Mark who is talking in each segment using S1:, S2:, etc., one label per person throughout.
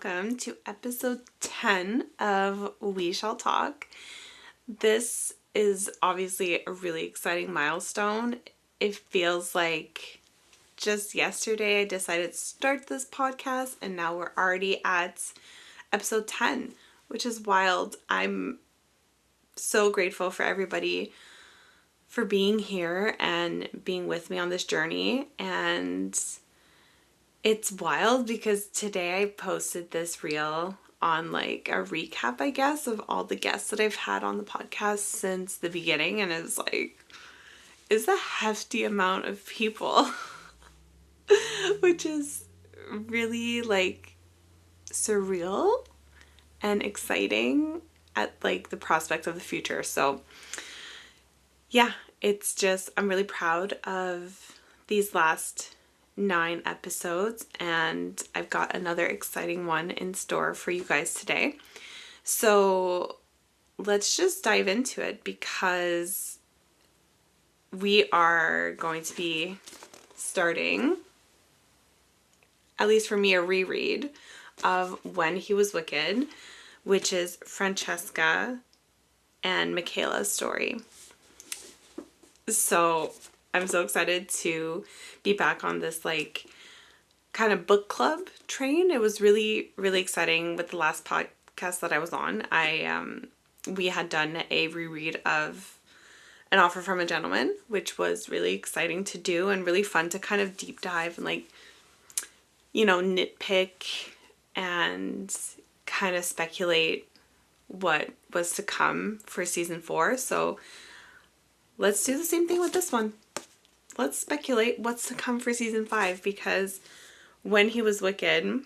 S1: welcome to episode 10 of We Shall Talk. This is obviously a really exciting milestone. It feels like just yesterday I decided to start this podcast, and now we're already at episode 10, which is wild. I'm so grateful for everybody for being here and being with me on this journey. And it's wild because today I posted this reel on like a recap, I guess, of all the guests that I've had on the podcast since the beginning. And it was like, it's a hefty amount of people, which is really like surreal and exciting at like the prospect of the future. So yeah, it's just, I'm really proud of these last 9 episodes, and I've got another exciting one in store for you guys today. So let's just dive into it, because we are going to be starting, at least for me, a reread of When He Was Wicked, which is Francesca and Michaela's story. So I'm so excited to be back on this like kind of book club train. It was really, really exciting with the last podcast that I was on. We had done a reread of An Offer from a Gentleman, which was really exciting to do and really fun to kind of deep dive and like, you know, nitpick and kind of speculate what was to come for season 4. So let's do the same thing with this one. Let's speculate what's to come for season 5, because When He Was Wicked,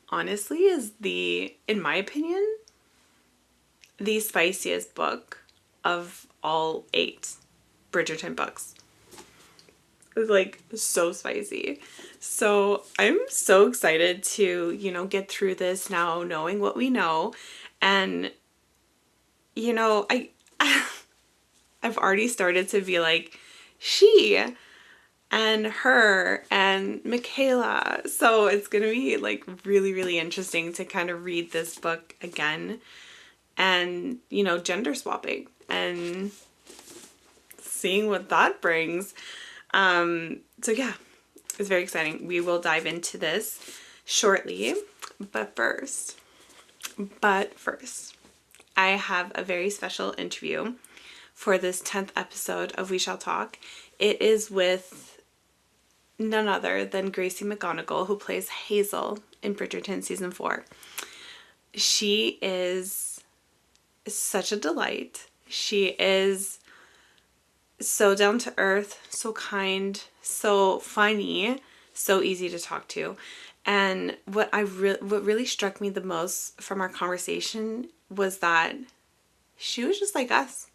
S1: honestly, is in my opinion, the spiciest book of all 8 Bridgerton books. It's like so spicy. So I'm so excited to, you know, get through this now, knowing what we know. And, you know, I've already started to be like, she and her and Michaela. So it's going to be like really, really interesting to kind of read this book again and, you know, gender swapping and seeing what that brings. So yeah, it's very exciting. We will dive into this shortly, but first, I have a very special interview for this 10th episode of We Shall Talk. It is with none other than Gracie McGonigal, who plays Hazel in Bridgerton season 4. She is such a delight. She is so down to earth, so kind, so funny, so easy to talk to. And what really struck me the most from our conversation was that she was just like us.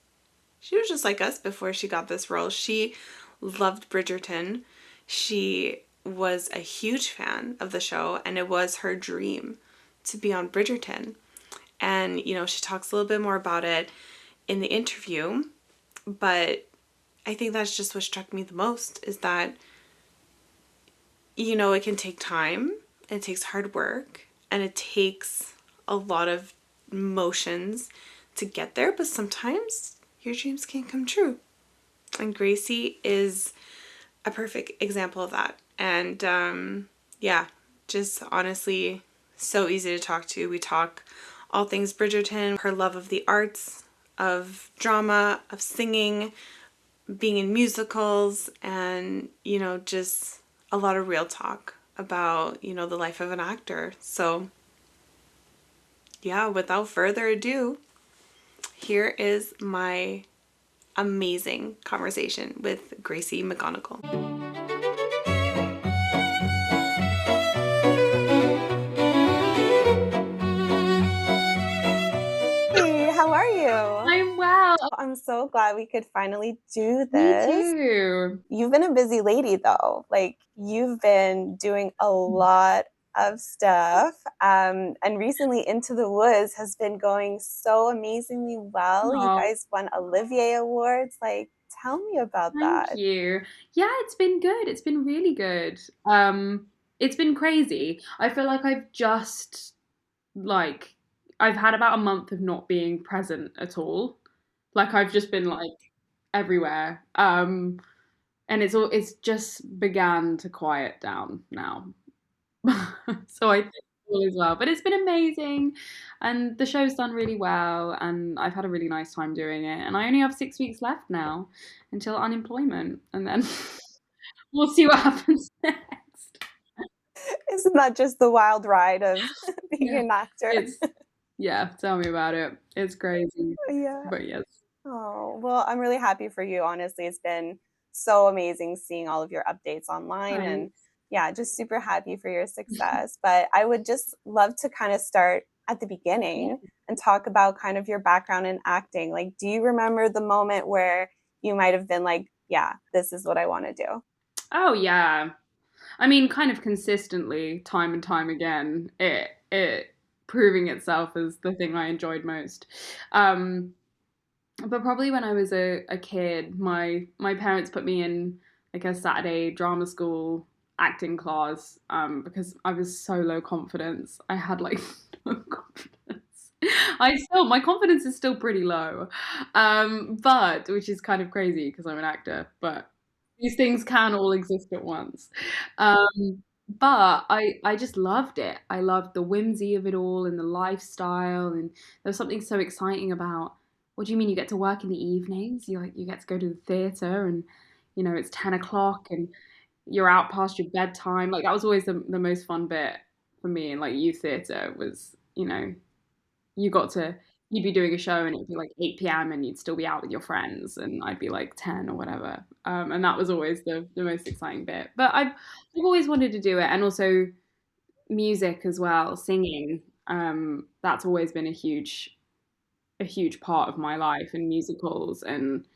S1: She was just like us before she got this role. She loved Bridgerton. She was a huge fan of the show, and it was her dream to be on Bridgerton. And, you know, she talks a little bit more about it in the interview, but I think that's just what struck me the most, is that, you know, it can take time, it takes hard work, and it takes a lot of motions to get there, but sometimes your dreams can come true. And Gracie is a perfect example of that. And yeah, just honestly so easy to talk to. We talk all things Bridgerton, her love of the arts, of drama, of singing, being in musicals, and, you know, just a lot of real talk about, you know, the life of an actor. So yeah, without further ado, here is my amazing conversation with Gracie McGonigal. Hey, how are you?
S2: I'm well.
S1: I'm so glad we could finally do
S2: Me
S1: this.
S2: too.
S1: You've been a busy lady though. Like, you've been doing a lot of stuff. And recently Into the Woods has been going so amazingly well. You
S2: Oh,
S1: guys won Olivier Awards. Like, tell me about
S2: thank
S1: that.
S2: you. Yeah, it's been good. It's been really good. it's been crazy. I feel like like I've had about a month of not being present at all. Like I've just been like everywhere. And it's just began to quiet down now. So I think all is well. But it's been amazing and the show's done really well and I've had a really nice time doing it. And I only have 6 weeks left now until unemployment and then we'll see what happens next.
S3: Isn't that just the wild ride of being
S2: Yeah.
S3: an actor?
S2: Tell me about it. It's crazy.
S3: Yeah.
S2: But yes.
S3: Oh, well, I'm really happy for you. Honestly, it's been so amazing seeing all of your updates online and
S2: Thanks.
S3: yeah, just super happy for your success. But I would just love to kind of start at the beginning and talk about kind of your background in acting. Like, do you remember the moment where you might have been like, yeah, this is what I want to do?
S2: Oh yeah. I mean, kind of consistently, time and time again, it proving itself as the thing I enjoyed most. Um, but probably when I was a kid, my parents put me in like a Saturday drama school acting class because I was so low confidence. I had like no confidence. My confidence is still pretty low, but which is kind of crazy because I'm an actor. But these things can all exist at once. But I just loved it. I loved the whimsy of it all and the lifestyle, and there was something so exciting about. What do you mean you get to work in the evenings? You get to go to the theater, and it's 10 o'clock, and you're out past your bedtime. Like that was always the most fun bit for me in like youth theater was you got to you'd be doing a show and it'd be like 8 p.m. and you'd still be out with your friends and I'd be like 10 or whatever. And that was always the most exciting bit. But I've always wanted to do it, and also music as well, singing. That's always been a huge part of my life, and musicals and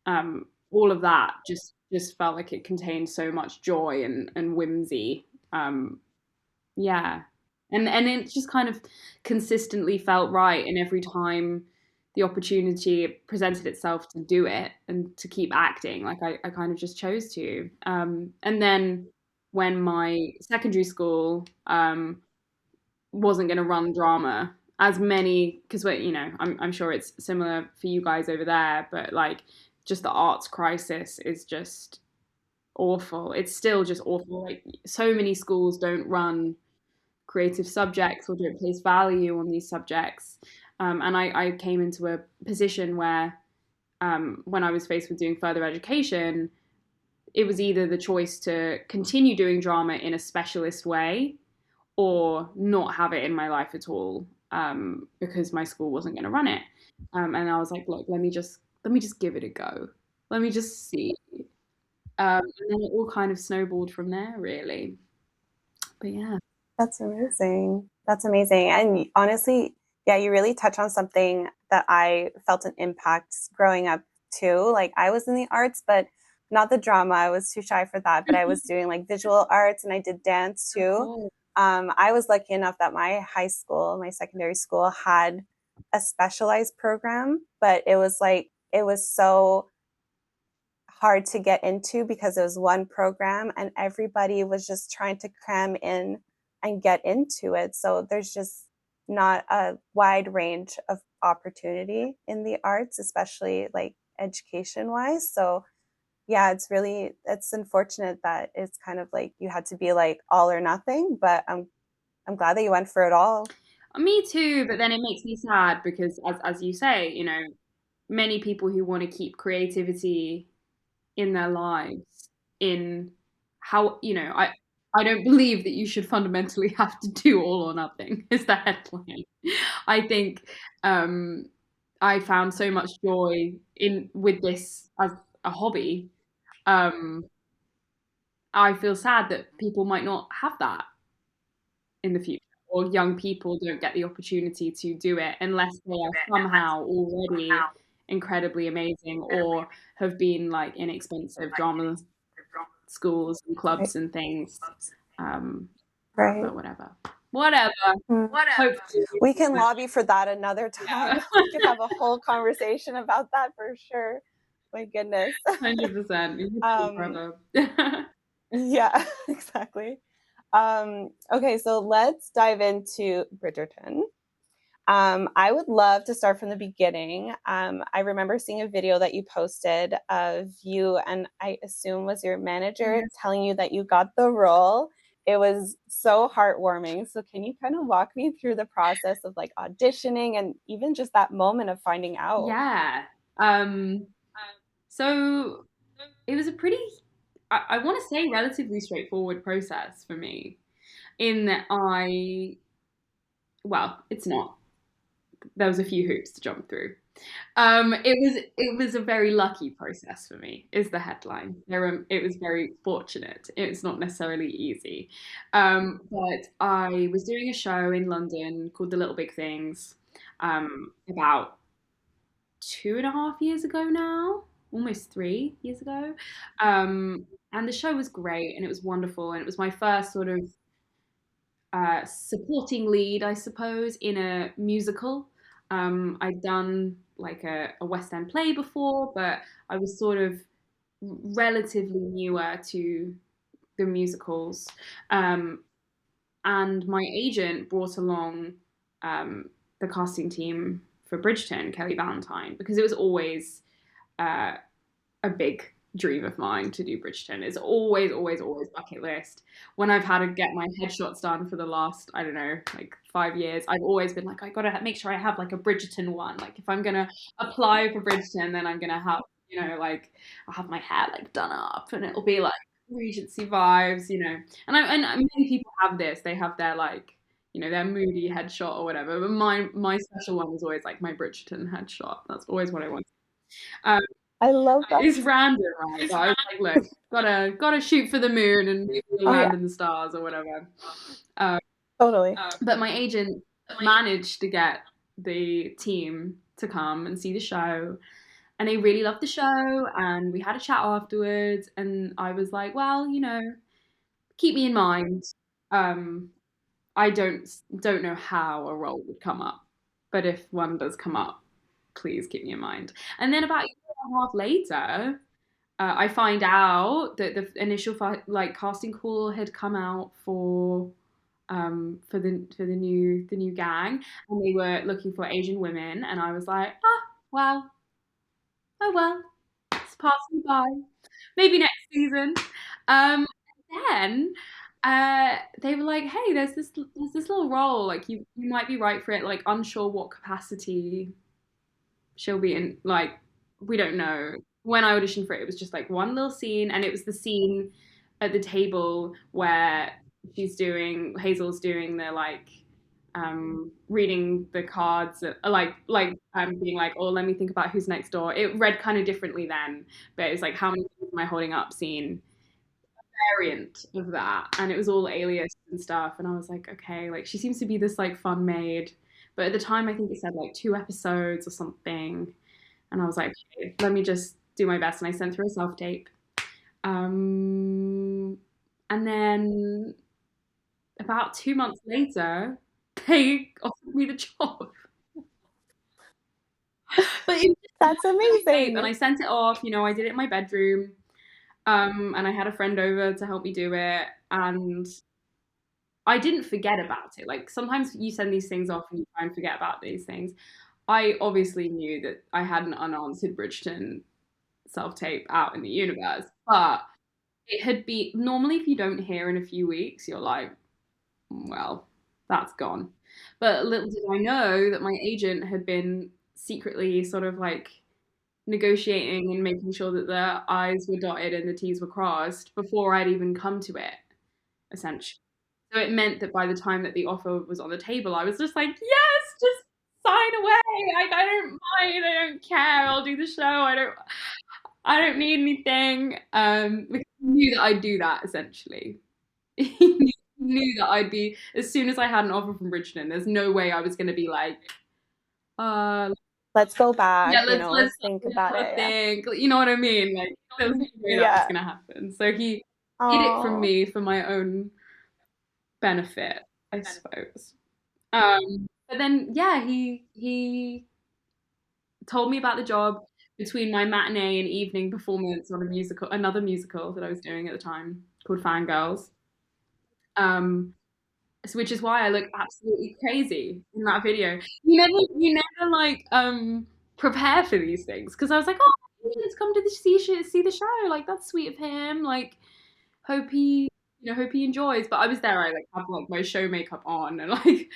S2: all of that just felt like it contained so much joy and whimsy. Yeah. And it just kind of consistently felt right. And every time the opportunity presented itself to do it and to keep acting, like I kind of just chose to. And then when my secondary school wasn't going to run drama, as many, because I'm sure it's similar for you guys over there, but like just the arts crisis is just awful. It's still just awful. Like so many schools don't run creative subjects or don't place value on these subjects. And I came into a position where, when I was faced with doing further education, it was either the choice to continue doing drama in a specialist way or not have it in my life at all, because my school wasn't going to run it. And I was like, look, let me just give it a go. Let me just see. And then it all kind of snowballed from there, really. But yeah.
S3: That's amazing. That's amazing. And honestly, yeah, you really touch on something that I felt an impact growing up too. Like I was in the arts, but not the drama. I was too shy for that. But I was doing like visual arts and I did dance too.
S2: Cool.
S3: I was lucky enough that my high school, my secondary school had a specialized program, but it was so hard to get into because it was one program and everybody was just trying to cram in and get into it. So there's just not a wide range of opportunity in the arts, especially like education wise. So yeah, it's unfortunate that it's kind of like you had to be like all or nothing, but I'm glad that you went for it all.
S2: Me too, but then it makes me sad because, as you say, many people who want to keep creativity in their lives, in how I don't believe that you should fundamentally have to do all or nothing. Is the headline. I think I found so much joy in with this as a hobby. Um, I feel sad that people might not have that in the future, or young people don't get the opportunity to do it unless they are somehow already incredibly amazing or have been like in expensive drama schools and
S3: Right.
S2: clubs and things. Um,
S3: Right.
S2: but whatever.
S3: Mm.
S2: Hopefully,
S3: We can lobby for that another time.
S2: yeah,
S3: We could have a whole conversation about that for sure. My goodness.
S2: 100%. You can
S3: um,
S2: brother.
S3: yeah, exactly. Okay, so let's dive into Bridgerton. I would love to start from the beginning. I remember seeing a video that you posted of you, and I assume was your manager, telling you that you got the role. It was so heartwarming. So can you kind of walk me through the process of like auditioning and even just that moment of finding out?
S2: Yeah. Um, so it was a pretty, I want to say, relatively straightforward process for me, in that well, it's not. There was a few hoops to jump through. It was a very lucky process for me, is the headline. It was very fortunate. It's not necessarily easy. But I was doing a show in London called The Little Big Things, about 2.5 years ago now, almost 3 years ago. And the show was great and it was wonderful. And it was my first sort of supporting lead, I suppose, in a musical. I'd done like a West End play before, but I was sort of relatively newer to the musicals. Um, and my agent brought along the casting team for Bridgerton, Kelly Valentine, because it was always uh, a big dream of mine to do Bridgerton. It's always, always, always bucket list. When I've had to get my headshots done for the last, I don't know, like 5 years, I've always been like, I gotta make sure I have like a Bridgerton one. Like if I'm gonna apply for Bridgerton, then I'm gonna have, like I'll have my hair like done up and it'll be like Regency vibes, And many people have this. They have their like, their moody headshot or whatever. But my special one was always like my Bridgerton headshot. That's always what I want. Um,
S3: I love that.
S2: it's random, right? But I was like, look, gotta shoot for the moon and maybe
S3: Oh
S2: land
S3: yeah,
S2: in the stars or whatever. Um,
S3: totally.
S2: but my agent managed to get the team to come and see the show, and they really loved the show. And we had a chat afterwards, and I was like, well, keep me in mind. Um, I don't know how a role would come up, but if one does come up, please keep me in mind. And then about a year and a half later, I find out that the initial like casting call had come out for the new gang, and they were looking for Asian women, and I was like, well, oh well, it's passing by. Maybe next season. Then they were like, hey, there's this little role, like you might be right for it, like unsure what capacity she'll be in, like we don't know. When I auditioned for it, it was just like one little scene, and it was the scene at the table where Hazel's doing the like reading the cards, being like, oh, let me think about who's next door. It read kind of differently then, but it was like, how many things am I holding up scene variant of that, and it was all alias and stuff, and I was like, okay, like she seems to be this like fun maid, but at the time I think it said like 2 episodes or something, and I was like, okay, let me just do my best, and I sent through a self tape, and then about 2 months later they offered me the job. But
S3: That's amazing.
S2: and I sent it off, I did it in my bedroom, and I had a friend over to help me do it, and I didn't forget about it. Like sometimes you send these things off and you try and forget about these things. I obviously knew that I had an unanswered Bridgerton self tape out in the universe, but it had been normally if you don't hear in a few weeks, you're like, well, that's gone. But little did I know that my agent had been secretly sort of like negotiating and making sure that the I's were dotted and the T's were crossed before I'd even come to it, essentially. So it meant that by the time that the offer was on the table, I was just like, yes, just sign away. Like I don't mind, I don't care. I'll do the show. I don't need anything. Because he knew that I'd do that essentially. He knew that I'd be, as soon as I had an offer from Bridgeton, there's no way I was going to be like, uh,
S3: Let's go back,
S2: yeah, let's
S3: let's think about it. Yeah.
S2: think. You know what I mean? Like there's no way that was
S3: Yeah.
S2: gonna happen. So he did it for
S3: Oh,
S2: me for my own benefit, I suppose. But then yeah, he told me about the job between my matinee and evening performance on another musical that I was doing at the time called Fangirls. Which is why I look absolutely crazy in that video. You never like prepare for these things because I was like, oh, he's come to the see the show. Like that's sweet of him. Like hope he hope he enjoys. But I was there. I like have like my show makeup on and like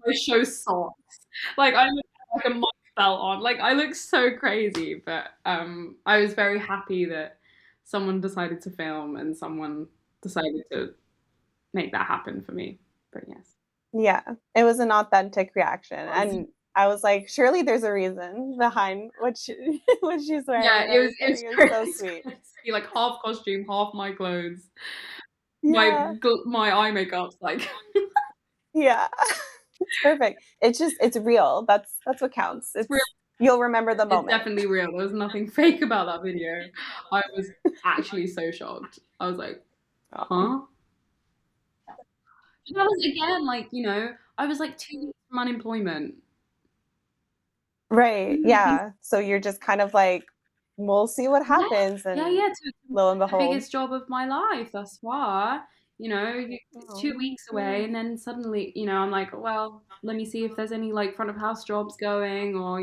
S2: my show socks. Like I look like a mic belt on. Like I look so crazy. But I was very happy that someone decided to film and someone decided to make that happen for me. But yes.
S3: Yeah, it was an authentic reaction. And I was like, surely there's a reason behind what what she's wearing.
S2: Yeah,
S3: And
S2: it was
S3: everything. So sweet.
S2: Like half costume, half my clothes.
S3: Yeah.
S2: My eye makeup's like
S3: Yeah. It's perfect. It's real. That's what counts. It's
S2: real.
S3: You'll remember the
S2: It's
S3: moment.
S2: definitely real. There was nothing fake about that video. I was actually so shocked. I was like, huh? And that was again like, I was like 2 weeks from unemployment.
S3: Right. Yeah. So you're just kind of like, we'll see what happens. And
S2: Yeah.
S3: lo and
S2: The
S3: behold.
S2: biggest job of my life thus far. It's 2 weeks away, and then suddenly, I'm like, well, let me see if there's any like front of house jobs going, or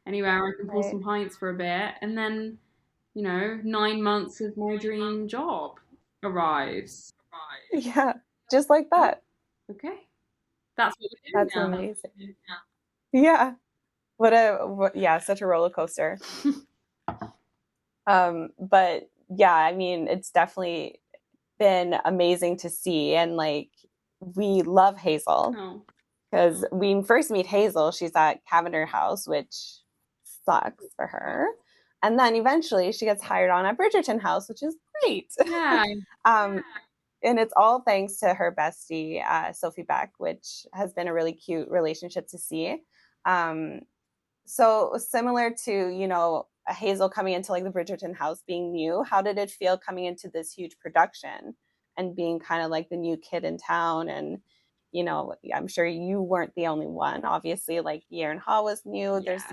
S2: anywhere I can pull some pints for a bit, and then 9 months of my dream job arrives.
S3: Yeah, just like that.
S2: Okay, that's what we're doing.
S3: That's amazing. Yeah, yeah, such a roller coaster. But yeah, I mean, it's definitely been amazing to see, and like we love Hazel because we first meet Hazel. She's at Cavender House, which sucks for her, and then eventually she gets hired on at Bridgerton House, which is great.
S2: Yeah.
S3: And it's all thanks to her bestie, Sophie Beck, which has been a really cute relationship to see. So similar to, a Hazel coming into like the Bridgerton house being new, how did it feel coming into this huge production and being kind of like the new kid in town? And, I'm sure you weren't the only one. Obviously, like Yaron Hall was new. Yeah. There's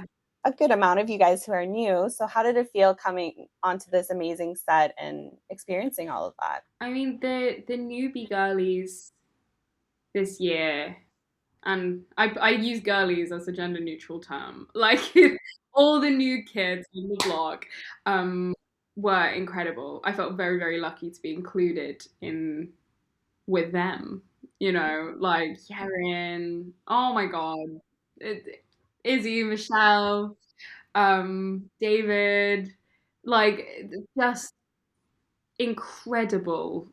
S3: a good amount of you guys who are new. So how did it feel coming onto this amazing set and experiencing all of that?
S2: I mean, the newbie girlies this year, and I use girlies as a gender neutral term, like all the new kids on the block were incredible. I felt very, very lucky to be included with them, like Yaron, oh my god, Izzy, Michelle, David, like just incredible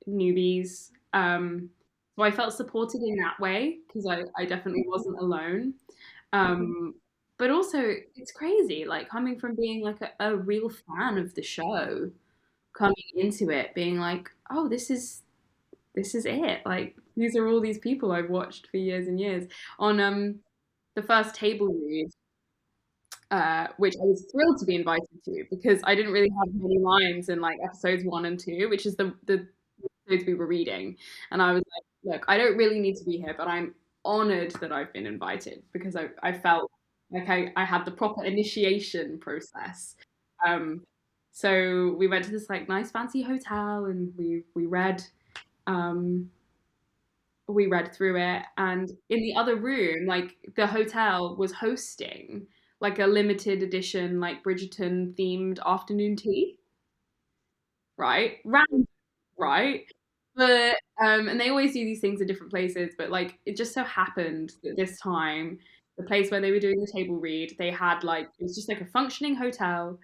S2: newbies. So I felt supported in that way because I definitely wasn't alone. But also it's crazy, like coming from being like a real fan of the show, coming into it being like, oh, this is it. Like these are all these people I've watched for years and years. On the first table read, which I was thrilled to be invited to because I didn't really have many lines in like episodes 1 and 2, which is the episodes we were reading. And I was like, look, I don't really need to be here, but I'm honored that I've been invited because I felt like I had the proper initiation process. So we went to this like nice fancy hotel and we read through it, and in the other room, like the hotel was hosting like a limited edition, like Bridgerton themed afternoon tea, right? Random, right? But and they always do these things in different places, but like it just so happened that this time, the place where they were doing the table read, they had like it was just like a functioning hotel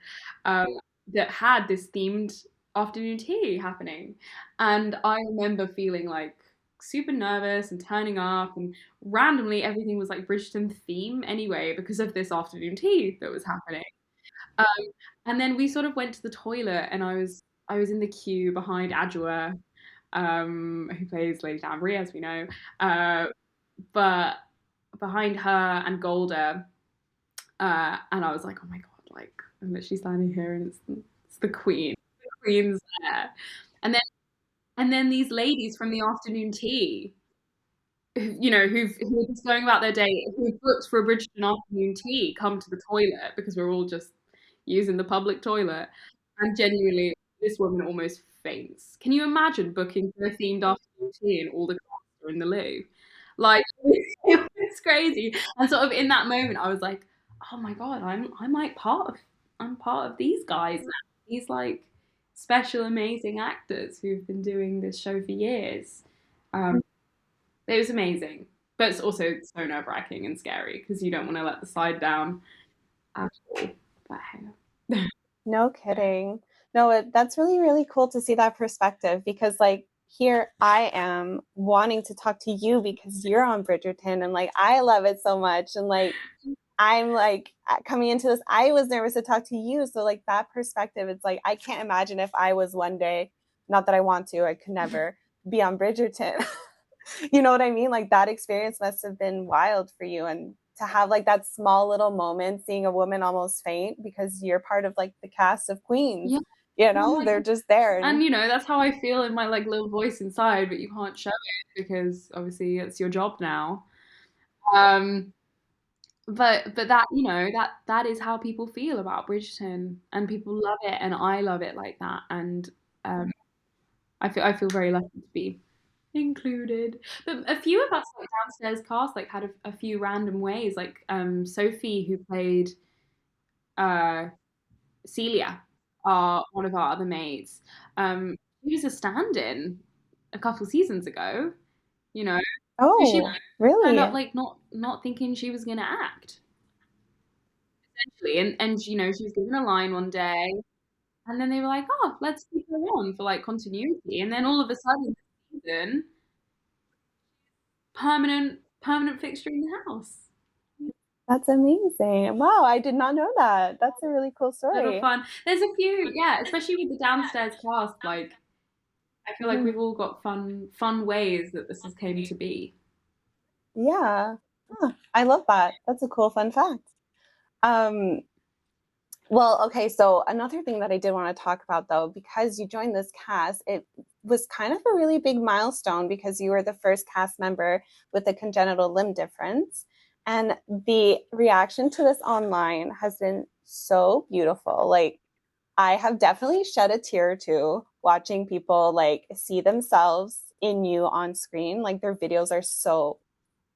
S2: that had this themed afternoon tea happening, and I remember feeling like super nervous and turning up, and randomly everything was like Bridgerton theme anyway because of this afternoon tea that was happening. And then we sort of went to the toilet, and I was in the queue behind Adjoa, who plays Lady Danbury, as we know, but behind her and Golda, and I was like, oh my god, like I'm literally standing here, and it's the Queen, the Queen's there, and then these ladies from the afternoon tea, who are just going about their day, who booked for a Bridgerton afternoon tea, come to the toilet because we're all just using the public toilet, and genuinely, this woman almost faints. Can you imagine booking for a themed afternoon tea and all the cast are in the loo? Like it's crazy. And sort of in that moment, I was like, oh my god, I'm part of these guys now. These like special, amazing actors who've been doing this show for years. It was amazing, but it's also so nerve-wracking and scary because you don't want to let the side down at all. But hey.
S3: No kidding. No, that's really, really cool to see that perspective because, like, here I am wanting to talk to you because you're on Bridgerton and, like, I love it so much. And, like, I'm like coming into this, I was nervous to talk to you. So, like, that perspective, it's like, I can't imagine if I was one day, not that I want to, I could never be on Bridgerton. You know what I mean? Like, that experience must have been wild for you. And to have like that small little moment, seeing a woman almost faint because you're part of like the cast of Queens,
S2: Yeah.
S3: you know,
S2: Like,
S3: they're just there.
S2: and you know, that's how I feel in my like little voice inside, but you can't show it because obviously it's your job now. Um, but that, you know, that is how people feel about Bridgerton, and people love it, and I love it like that. And um, I feel very lucky to be included. But a few of us like downstairs cast like had a few random ways. Like Sophie, who played uh Celia, one of our other maids. She was a stand-in a couple seasons ago, you know. So she
S3: Oh,
S2: turned up
S3: really?
S2: like not thinking she was gonna act, essentially. And you know, she was given a line one day, and then they were like, "Oh, let's keep her on for like continuity." And then all of a sudden, this season, permanent fixture in the house.
S3: That's amazing. Wow, I did not know that. That's a really cool
S2: Little
S3: story.
S2: fun. There's a few, yeah, especially with the downstairs cast. Like, I feel like
S3: Mhm.
S2: we've all got fun ways that this has came to be.
S3: Yeah. Huh, I love that. That's a cool fun fact. Um, well, okay, so another thing that I did want to talk about though, because you joined this cast, it was kind of a really big milestone because you were the first cast member with a congenital limb difference. And the reaction to this online has been so beautiful. Like, I have definitely shed a tear or two watching people like see themselves in you on screen. Like, their videos are so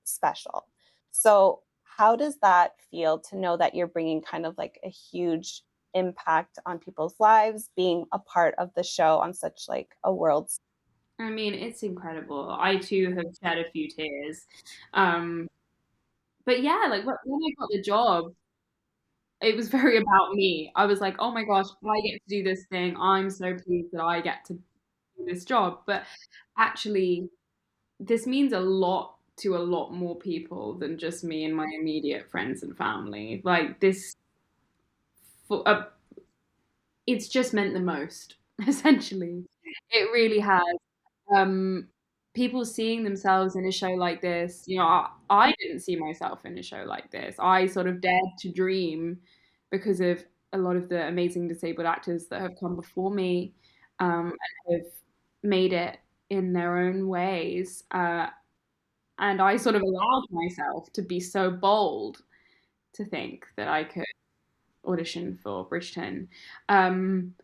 S3: special. So, how does that feel to know that you're bringing kind of like a huge impact on people's lives, being a part of the show on such like a world?
S2: I mean, it's incredible. I too have shed a few tears. Um, but yeah, like when I got the job, it was very about me. I was like, oh my gosh, I get to do this thing. I'm so pleased that I get to do this job. But actually, this means a lot to a lot more people than just me and my immediate friends and family. Like this, for, it's just meant the most, essentially. It really has. Um, People seeing themselves in a show like this, you know, I didn't see myself in a show like this. I sort of dared to dream because of a lot of the amazing disabled actors that have come before me, and have made it in their own ways. And I sort of allowed myself to be so bold to think that I could audition for Bridgerton. Um,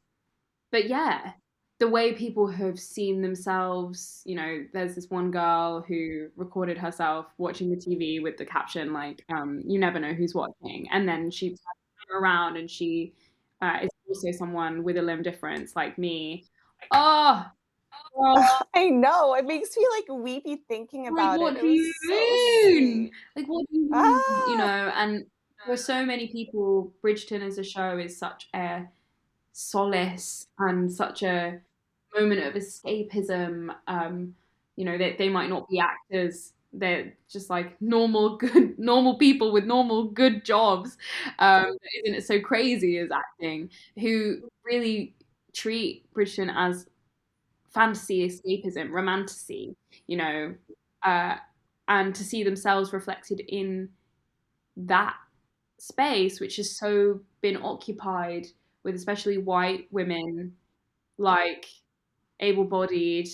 S2: but yeah, the way people have seen themselves, you know, there's this one girl who recorded herself watching the TV with the caption like, "You never know who's watching," and then she turned around and she is also someone with a limb difference like me. Oh, girl,
S3: I know. It makes me like weepy thinking
S2: like
S3: about it.
S2: what
S3: It
S2: do
S3: was
S2: you
S3: so
S2: mean?
S3: sweet.
S2: Like what do you mean? You
S3: Ah,
S2: know, and for so many people, Bridgerton as a show is such a solace and such a moment of escapism. You know, they might not be actors. They're just like normal, good, normal people with normal, good jobs. Isn't it so crazy as acting? Who really treat Bridgerton as fantasy escapism, romantasy, you know, uh, and to see themselves reflected in that space, which has so been occupied with especially white women, like able-bodied,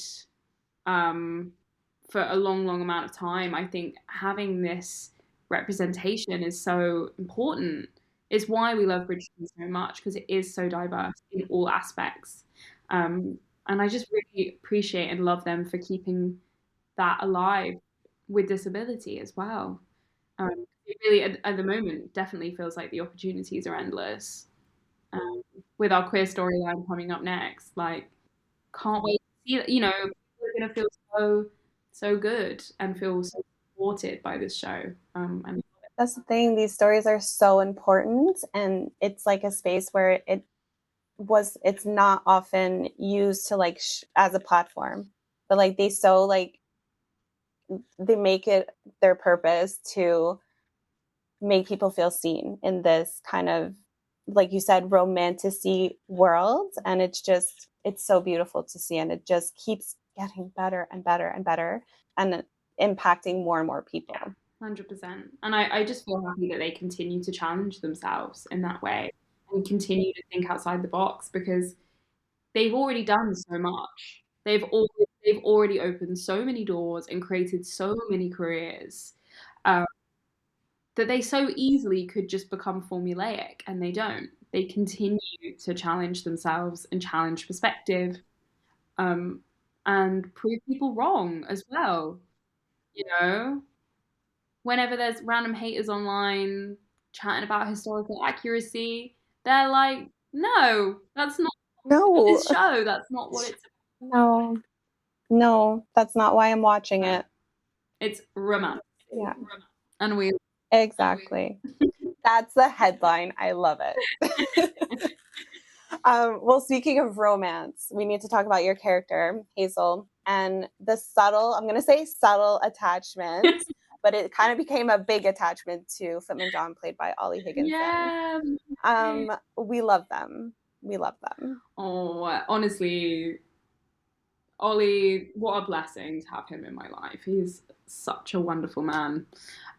S2: um, for a long amount of time. I think having this representation is so important. It's why we love Bridgerton so much because it is so diverse in all aspects. Um, And I just really appreciate and love them for keeping that alive with disability as well. It really, at the moment, definitely feels like the opportunities are endless. Um, with our queer storyline coming up next, like, can't wait to see that. People are gonna feel so good and feel so supported by this show. And
S3: That's the thing. These stories are so important, and it's like a space where it's not often used to like as a platform, but like they make it their purpose to make people feel seen in this kind of, like you said, romantic-y world. And it's so beautiful to see, and it just keeps getting better and better and better, and impacting more and more people.
S2: 100%. And I just feel happy that they continue to challenge themselves in that way and continue to think outside the box, because they've already done so much. They've already opened so many doors and created so many careers, um, that they so easily could just become formulaic, and they don't. They continue to challenge themselves and challenge perspective, um, and prove people wrong as well. You know, whenever there's random haters online chatting about historical accuracy, they're like, no, that's not
S3: No,
S2: this show. That's not what it's
S3: no, no, that's not why I'm watching
S2: about.
S3: it.
S2: It's romance.
S3: Yeah,
S2: And we
S3: exactly. That's the headline. I love it. Well, speaking of romance, we need to talk about your character, Hazel, and the subtle, I'm going to say subtle attachment, but it kind of became a big attachment to Footman John, played by Ollie Higginson.
S2: Yeah.
S3: We love them. We love them.
S2: Oh, honestly, Ollie, what a blessing to have him in my life. He's such a wonderful man.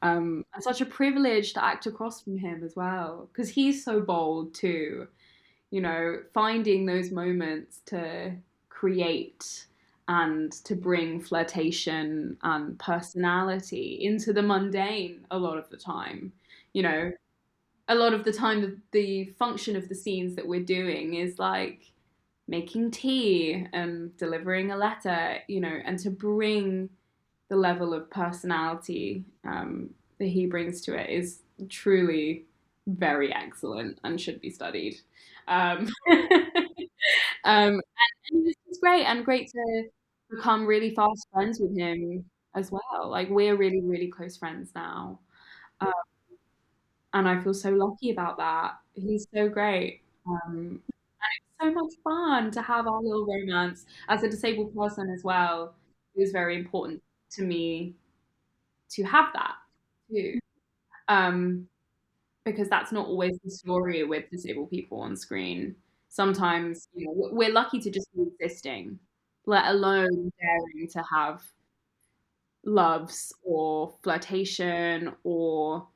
S2: And such a privilege to act across from him as well, because he's so bold too. Finding those moments to create and to bring flirtation and personality into the mundane a lot of the time. You know, a lot of the time, the function of the scenes that we're doing is like making tea and delivering a letter, and to bring the level of personality that he brings to it is truly very excellent and should be studied. Um, and it's great, and great to become really fast friends with him as well. Like, we're really, really close friends now. Um, and I feel so lucky about that. He's so great. So much fun to have our little romance. As a disabled person as well, it was very important to me to have that too. Um, because that's not always the story with disabled people on screen. Sometimes, we're lucky to just be existing, let alone daring to have loves or flirtation or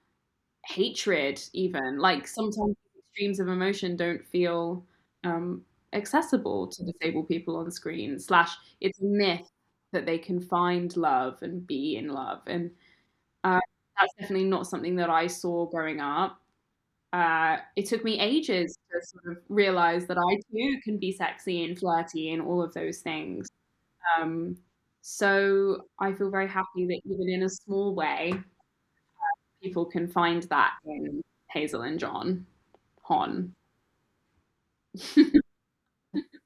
S2: hatred, even. Like, sometimes extremes of emotion don't feel um, accessible to disabled people on screen. Slash, it's a myth that they can find love and be in love, and uh, that's definitely not something that I saw growing up. It took me ages to sort of realize that I too can be sexy and flirty and all of those things. Um, so I feel very happy that even in a small way, people can find that in Hazel and John Hon.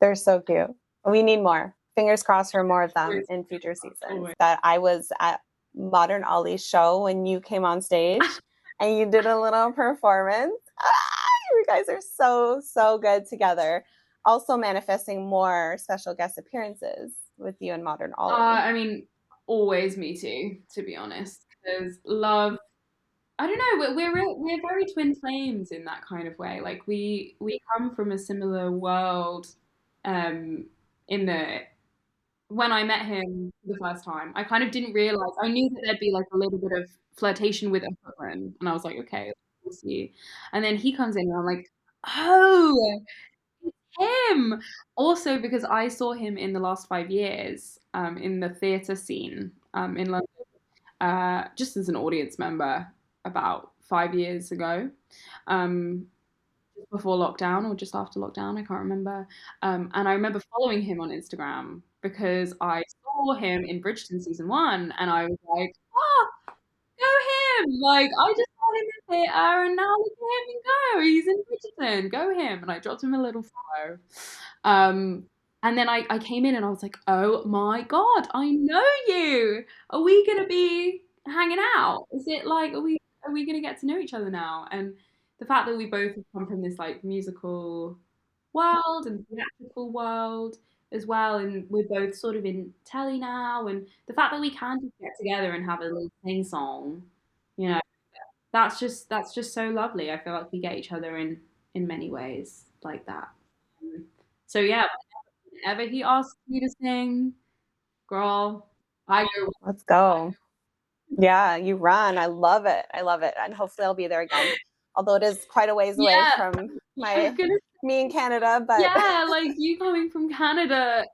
S3: They're so cute. We need more. Fingers crossed for more of them in future seasons. That I was at Modern Ollie's show when you came on stage and you did a little performance. You guys are so, so good together. Also manifesting more special guest appearances with you and Modern Ollie.
S2: I mean, always me too, to be honest. Because love, I don't know, we're very twin flames in that kind of way. Like, we come from a similar world. In the When I met him the first time, I kind of didn't realize. I knew that there'd be like a little bit of flirtation with a footman, and I was like, okay, we'll see. And then he comes in, and I'm like, oh, him. Also, because I saw him in the last 5 years, in the theatre scene, in London, just as an audience member about 5 years ago. Um, just before lockdown or just after lockdown, I can't remember. And I remember following him on Instagram because I saw him in Bridgerton season 1, and I was like, oh, go him! Like, I just saw him in theatre, and now look at him and go. He's in Bridgerton. Go him. And I dropped him a little follow. Um, and then I came in and I was like, oh my God, I know you. Are we gonna be hanging out? Is it like, are we gonna get to know each other now? And the fact that we both have come from this like musical world and theatrical world as well, and we're both sort of in telly now, and the fact that we can just get together and have a little sing song, you know, that's just so lovely. I feel like we get each other in many ways like that. Um, So yeah, whenever he asks me to sing, girl, I go.
S3: Let's go. Yeah, you run. I love it. I love it. And hopefully I'll be there again. Although it is quite a ways away
S2: Yeah,
S3: from
S2: I was gonna.
S3: me in Canada, but
S2: Yeah, like you coming from Canada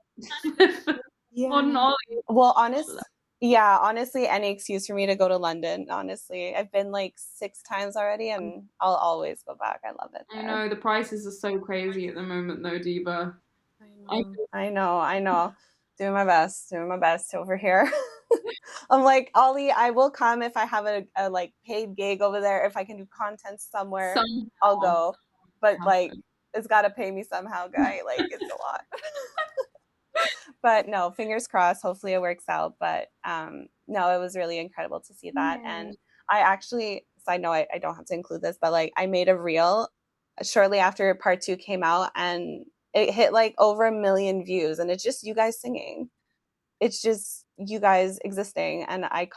S2: on
S3: yeah.
S2: Ollie.
S3: Well, honestly, any excuse for me to go to London, honestly. I've been like 6 times already and I'll always go back. I love it
S2: I
S3: there.
S2: know the prices are so crazy at the moment, though, Diva. I
S3: I know. Doing my best over here. I'm like, Ollie, I will come if I have a like paid gig over there. If I can do content somewhere, I'll
S2: somehow
S3: go. But like,
S2: happen.
S3: it's got to pay me somehow, guy. Like, it's a lot. But no, fingers crossed. Hopefully it works out. But no, it was really incredible to see that.
S2: Yeah.
S3: And I actually, side note, I don't have to include this, but like I made a reel shortly after part 2 came out, and it hit like over 1 million views, and it's just you guys singing. It's just you guys existing, and I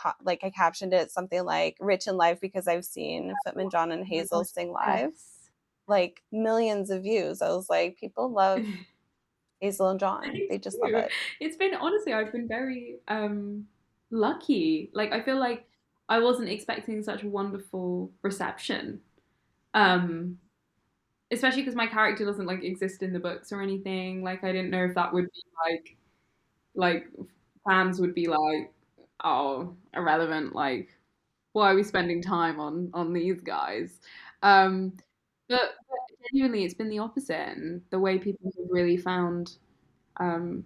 S3: captioned it something like "Rich in Life" because I've seen Footman John and
S2: Oh my
S3: Hazel
S2: gosh,
S3: sing live,
S2: yes.
S3: like millions of views. I was like, people love Hazel and
S2: I
S3: John.
S2: think
S3: They just love
S2: too.
S3: it.
S2: It's been honestly, I've been very lucky. Like I feel like I wasn't expecting such a wonderful reception. Um, Especially because my character doesn't like exist in the books or anything. Like I didn't know if that would be like fans would be like, oh, irrelevant. Like why are we spending time on these guys? Um, but genuinely, it's been the opposite, and the way people have really found. Um,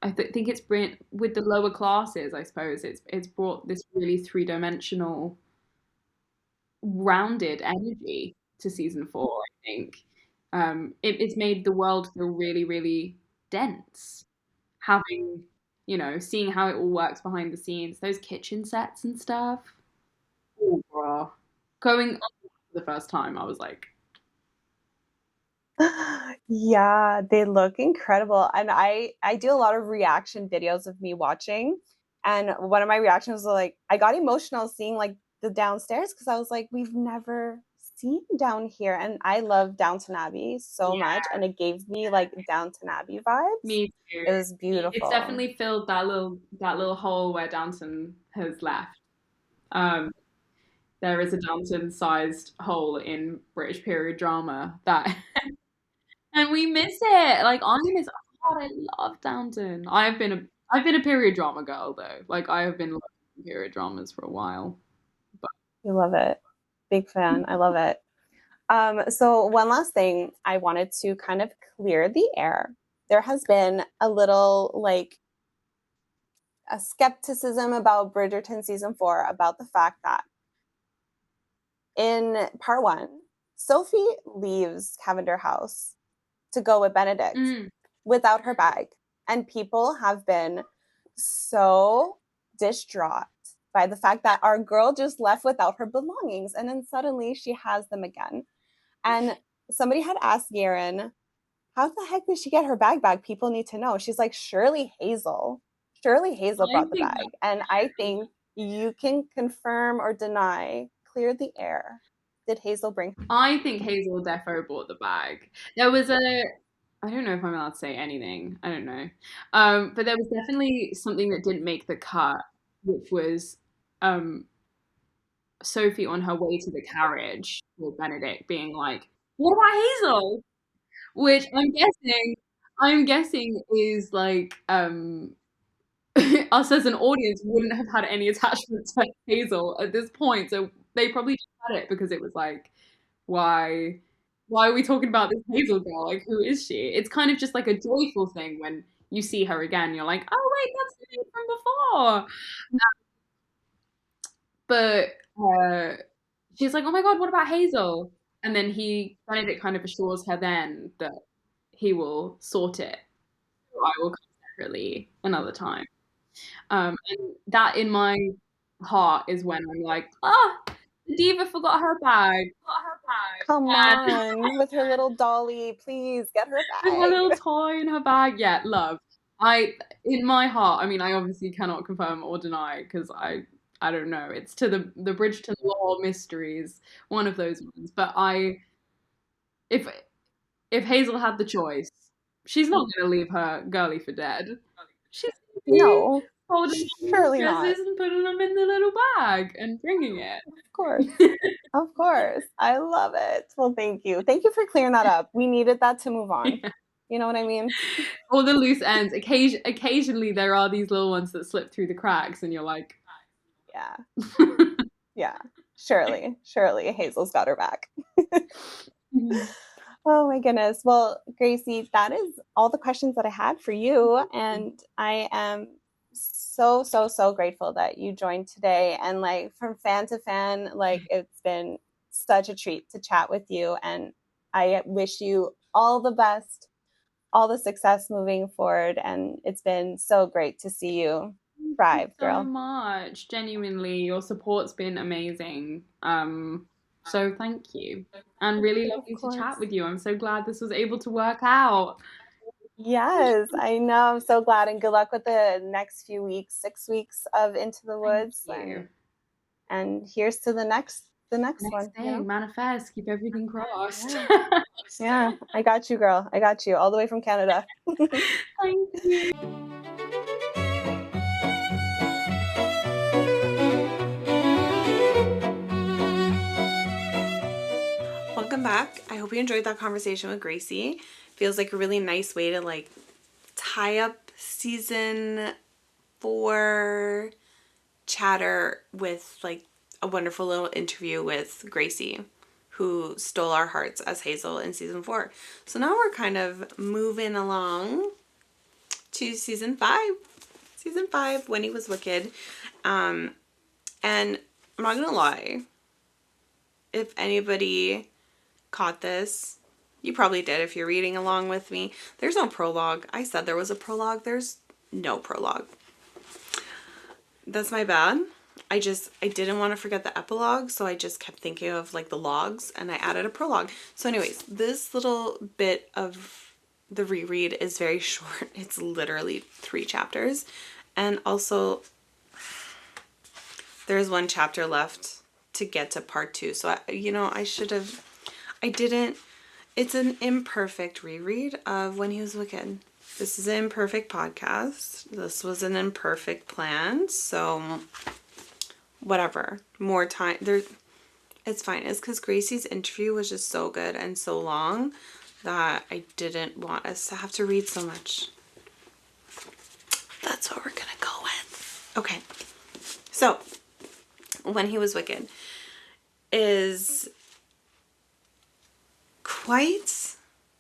S2: think it's been with the lower classes. I suppose it's brought this really three-dimensional, rounded energy to season 4. I think it's made the world feel really, really dense. Having seeing how it all works behind the scenes, those kitchen sets and stuff. Oh, bro. Going on for the first time, I was like,
S3: Yeah, they look incredible. And I do a lot of reaction videos of me watching. And one of my reactions was like I got emotional seeing like the downstairs because I was like, we've never seen down here. And I love Downton Abbey so
S2: yeah,
S3: much. And it gave me like Downton Abbey vibes.
S2: me too.
S3: It was
S2: It's
S3: beautiful.
S2: definitely filled that little hole where Downton has left. Um, there is a Downton-sized hole in British period drama that, and we miss it. Like I miss. Oh God, I love Downton. I've been a period drama girl though. Like I have been loving period dramas for a while. But
S3: You love it. Big fan. I love it. So one last thing I wanted to kind of clear the air. There has been a little like a skepticism about Bridgerton season 4 about the fact that in part 1, Sophie leaves Cavender House to go with Benedict
S2: mm,
S3: without her bag. And people have been so distraught by the fact that our girl just left without her belongings and then suddenly she has them again. And somebody had asked Garen, how the heck did she get her bag back? People need to know. She's like, surely Hazel. Surely Hazel
S2: I
S3: brought the
S2: think
S3: bag. And I think you can confirm or deny, clear the air. Did Hazel bring her?
S2: I think Hazel defo bought the bag. There was I don't know if I'm allowed to say anything. I don't know. But there was definitely something that didn't make the cut, which was um Sophie on her way to the carriage with Benedict being like, "What about Hazel?" Which I'm guessing is like us as an audience wouldn't have had any attachment to Hazel at this point. So they probably just had it because it was like, why? why are we talking about this Hazel girl? Like, who is she? It's kind of just like a joyful thing when you see her again. You're like, oh wait, that's the name from before. But she's like, oh my God, what about Hazel? And then Benedict kind of assures her then that he will sort it. I will come separately another time. And that in my heart is when I'm like, ah, Diva forgot her bag.
S3: Come
S2: And
S3: on, with her little dolly, please get her
S2: with her
S3: back.
S2: little toy in her bag. Yeah, love. In my heart, I mean, I obviously cannot confirm or deny because I don't know. It's to the Bridgerton lore mysteries, one of those ones. But if if Hazel had the choice, she's not going to leave her girlie for dead. She's going to be
S3: No,
S2: holding on
S3: surely
S2: to
S3: not.
S2: dresses and putting them in the little bag and bringing it.
S3: Of course. Of course. I love it. Well, thank you. Thank you for clearing that up. We needed that to move on.
S2: Yeah.
S3: You know what I mean?
S2: All the loose ends. Occasionally, there are these little ones that slip through the cracks, and you're like,
S3: Yeah. Yeah. Surely. Surely Hazel's got her back. Oh my goodness. Well, Gracie, that is all the questions that I had for you. And I am so, so, so grateful that you joined today. And like from fan to fan, like it's been such a treat to chat with you. And I wish you all the best, all the success moving forward. And it's been so great to see you thrive,
S2: so
S3: girl.
S2: much. Genuinely, your support's been amazing. So thank you. And really lovely to chat with you. I'm so glad this was able to work out.
S3: Yes, I know. I'm so glad, and good luck with the next few weeks, 6 weeks of Into the Woods.
S2: Thank you.
S3: And here's to the next one.
S2: Day, manifest, keep everything crossed.
S3: Yeah, I got you, girl. I got you all the way from Canada.
S2: Thank you.
S1: Welcome back. I hope you enjoyed that conversation with Gracie. Feels like a really nice way to like tie up season 4 chatter with like a wonderful little interview with Gracie, who stole our hearts as Hazel in season 4. So now we're kind of moving along to season 5. Season 5, When He Was Wicked. And I'm not gonna lie, if anybody caught this, you probably did if you're reading along with me. There's no prologue. I said there was a prologue. There's no prologue. That's my bad. I didn't want to forget the epilogue, so I just kept thinking of like the logs and I added a prologue. So anyways, this little bit of the reread is very short. It's literally 3 chapters. And also there's 1 chapter left to get to part 2. So I didn't. It's an imperfect reread of When He Was Wicked. This is an imperfect podcast. This was an imperfect plan. So whatever. More time. It's fine. It's because Gracie's interview was just so good and so long that I didn't want us to have to read so much. That's what we're going to go with. Okay. So, When He Was Wicked is quite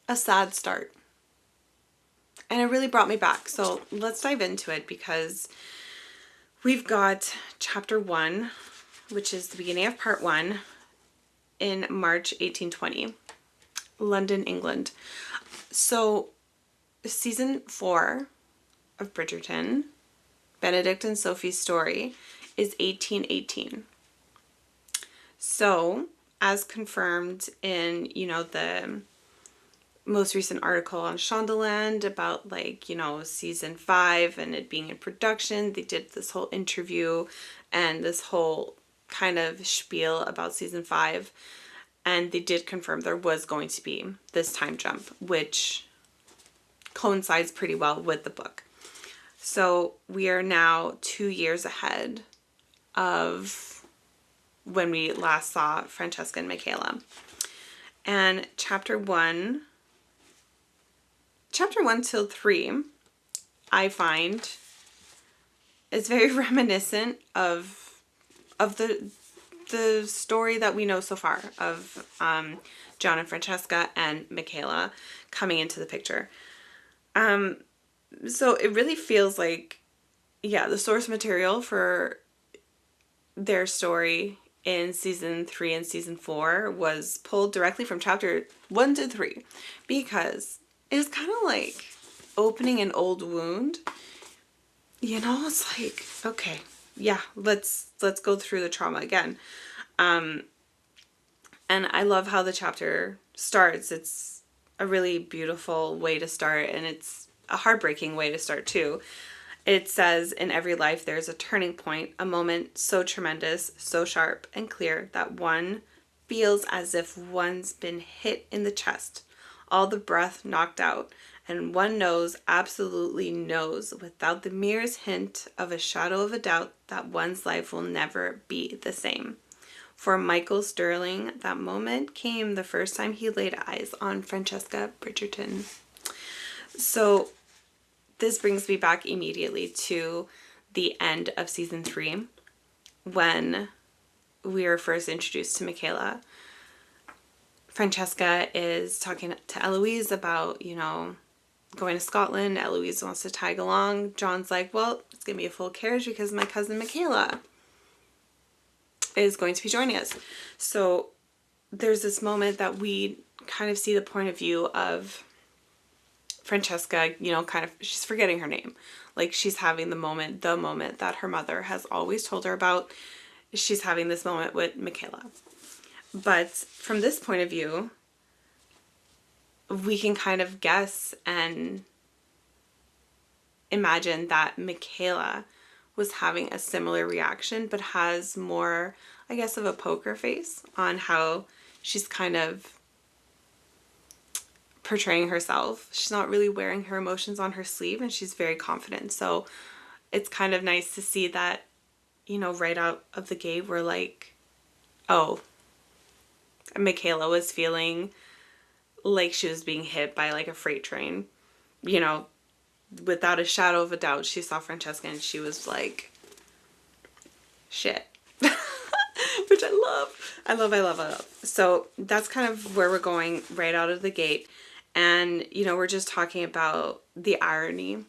S1: a sad start. And it really brought me back. So let's dive into it because we've got chapter 1, which is the beginning of part 1 in March 1820, London, England. So season 4 of Bridgerton, Benedict and Sophie's story, is 1818. So as confirmed in, the most recent article on Shondaland about season 5 and it being in production, they did this whole interview and this whole kind of spiel about season 5, and they did confirm there was going to be this time jump, which coincides pretty well with the book. So we are now 2 years ahead of when we last saw Francesca and Michaela. And chapter 1 till 3, I find, is very reminiscent of the the story that we know so far of John and Francesca and Michaela coming into the picture. So it really feels like, yeah, the source material for their story in season 3 and season 4 was pulled directly from chapter 1 to 3, because it was kind of like opening an old wound. You know, it's like, okay, yeah, let's go through the trauma again. And I love how the chapter starts. It's a really beautiful way to start, and it's a heartbreaking way to start too. It says, in every life there's a turning point, a moment so tremendous, so sharp and clear that one feels as if one's been hit in the chest, all the breath knocked out, and one knows, absolutely knows, without the merest hint of a shadow of a doubt, that one's life will never be the same. For Michael Sterling, that moment came the first time he laid eyes on Francesca Bridgerton. So this brings me back immediately to the end of season 3, when we were first introduced to Michaela. Francesca is talking to Eloise about, you know, going to Scotland. Eloise wants to tag along. John's like, well, it's going to be a full carriage because my cousin Michaela is going to be joining us. So there's this moment that we kind of see the point of view of Francesca, you know, kind of, she's forgetting her name. Like, she's having the moment that her mother has always told her about. She's having this moment with Michaela. But from this point of view, we can kind of guess and imagine that Michaela was having a similar reaction, but has more, I guess, of a poker face on how she's kind of portraying herself. She's not really wearing her emotions on her sleeve, and she's very confident. So it's kind of nice to see that, you know, right out of the gate, we're like, oh, Michaela was feeling like she was being hit by like a freight train. You know, without a shadow of a doubt, she saw Francesca and she was like, shit. Which I love. I love. So that's kind of where we're going right out of the gate. And, you know, we're just talking about the irony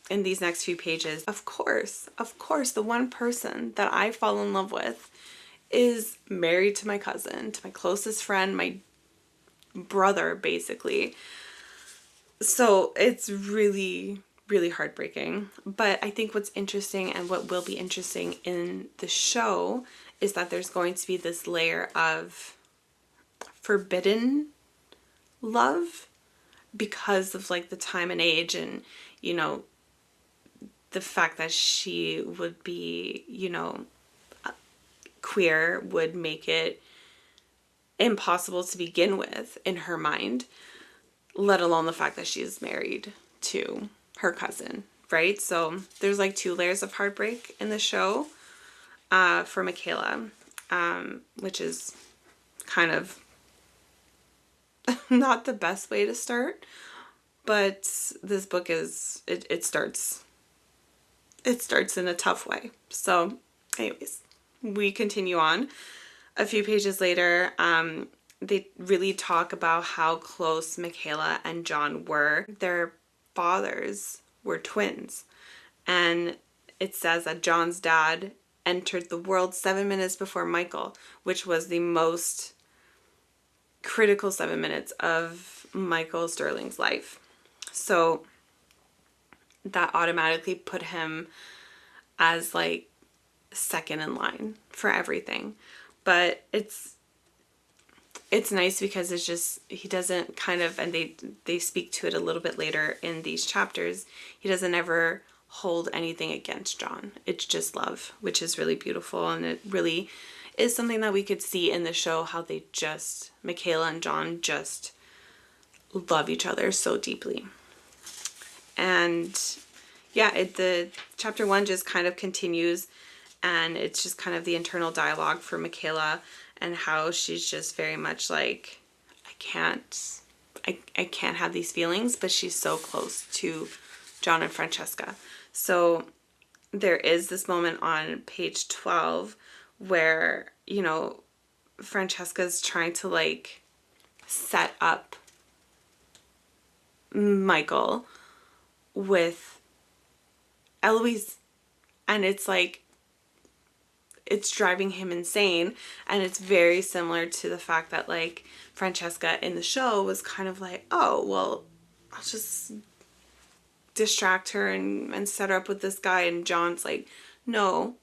S1: in these next few pages. Of course, the one person that I fall in love with is married to my cousin, to my closest friend, my brother, basically. So it's really, really heartbreaking. But I think what's interesting, and what will be interesting in the show, is that there's going to be this layer of forbidden love because of like the time and age, and, you know, the fact that she would be, you know, queer would make it impossible to begin with in her mind, let alone the fact that she is married to her cousin, right? So there's like 2 layers of heartbreak in the show for Michaela, which is kind of not the best way to start, but this book is, it starts in a tough way. So anyways, we continue on. A few pages later, they really talk about how close Michaela and John were. Their fathers were twins, and it says that John's dad entered the world 7 minutes before Michael, which was the most critical 7 minutes of Michael Sterling's life. So that automatically put him as like second in line for everything. But it's nice because it's just, he doesn't kind of, and they speak to it a little bit later in these chapters, he doesn't ever hold anything against John. It's just love, which is really beautiful. And it really is something that we could see in the show, how they just, Michaela and John just love each other so deeply. And yeah, the chapter 1 just kind of continues, and it's just kind of the internal dialogue for Michaela, and how she's just very much like, I can't have these feelings, but she's so close to John and Francesca. So there is this moment on page 12 where, you know, Francesca's trying to, like, set up Michael with Eloise, and it's like, it's driving him insane. And it's very similar to the fact that, like, Francesca in the show was kind of like, oh, well, I'll just distract her and set her up with this guy. And John's like, no,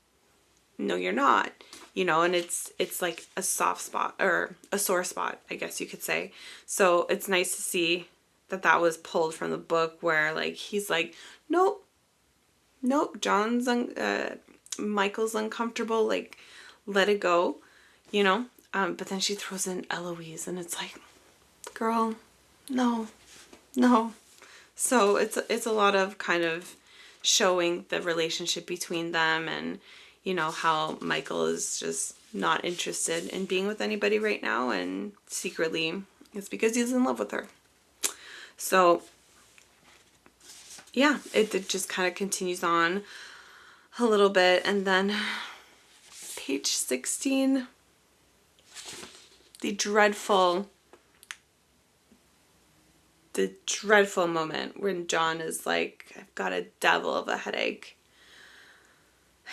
S1: you're not, you know. And it's like a soft spot, or a sore spot, I guess you could say. So it's nice to see that was pulled from the book, where, like, he's like, nope, John's Michael's uncomfortable, like, let it go, you know. But then she throws in Eloise, and it's like, girl, no. So it's a lot of kind of showing the relationship between them, and, you know, how Michael is just not interested in being with anybody right now, and secretly it's because he's in love with her. So yeah, it just kind of continues on a little bit, and then page 16, the dreadful moment when John is like, I've got a devil of a headache,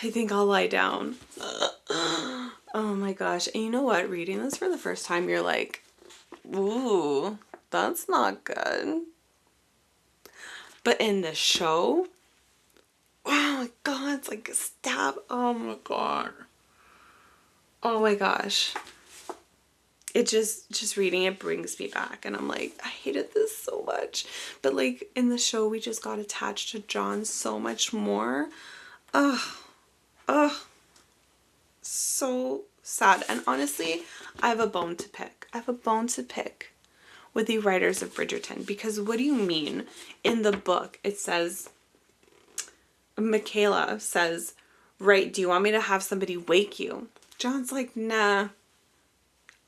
S1: I think I'll lie down. Oh my gosh. And you know what? Reading this for the first time, you're like, ooh, that's not good. But in the show, wow, my God, it's like a stab. Oh my God. Oh my gosh. It just reading it brings me back, and I'm like, I hated this so much. But, like, in the show, we just got attached to John so much more. Ugh. So sad. And honestly, I have a bone to pick. With the writers of Bridgerton, because what do you mean? In the book, it says, Michaela says, right, do you want me to have somebody wake you? John's like, nah,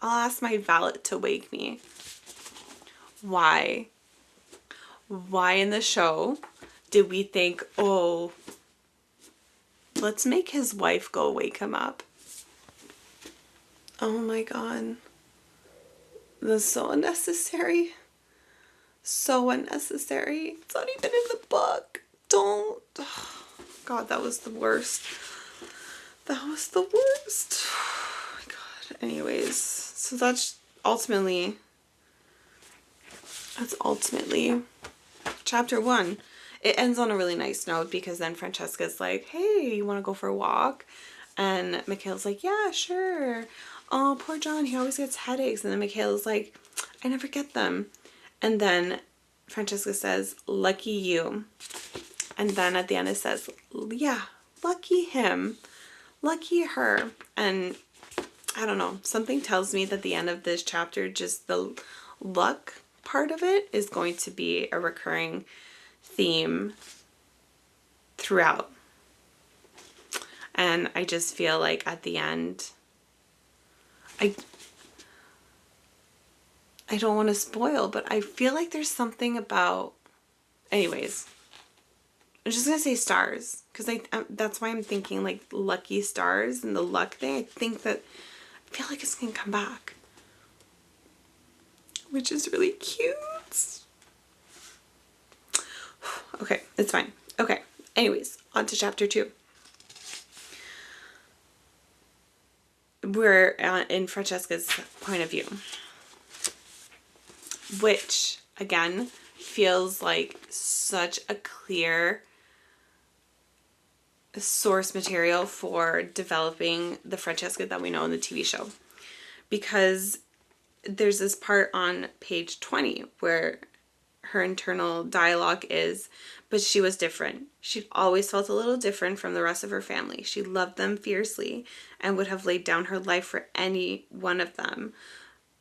S1: I'll ask my valet to wake me. Why in the show did we think, oh, let's make his wife go wake him up? Oh my God. That's so unnecessary. So unnecessary. It's not even in the book. Don't. Oh, God, that was the worst. Oh my God. Anyways, so that's ultimately chapter 1. It ends on a really nice note, because then Francesca's like, hey, you want to go for a walk? And Michaela's like, yeah, sure. Oh, poor John, he always gets headaches. And then Michaela's like, I never get them. And then Francesca says, lucky you. And then at the end it says, yeah, lucky him, lucky her. And I don't know, something tells me that the end of this chapter, just the luck part of it, is going to be a recurring theme throughout. And I just feel like at the end, I don't want to spoil, but I feel like there's something about, anyways, I'm just going to say stars, because that's why I'm thinking, like, lucky stars and the luck thing. I feel like it's going to come back, which is really cute. Okay, it's fine. Okay, anyways, on to chapter 2. We're in Francesca's point of view, which, again, feels like such a clear source material for developing the Francesca that we know in the TV show. Because there's this part on page 20 where her internal dialogue is, but she was different. She always felt a little different from the rest of her family. She loved them fiercely and would have laid down her life for any one of them.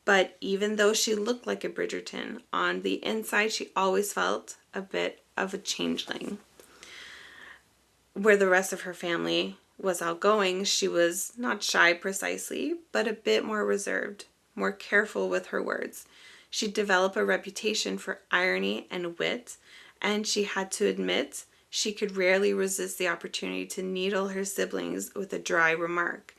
S1: But even though she looked like a Bridgerton, on the inside she always felt a bit of a changeling. Where the rest of her family was outgoing, she was not shy precisely, but a bit more reserved, more careful with her words. She developed a reputation for irony and wit, and she had to admit she could rarely resist the opportunity to needle her siblings with a dry remark.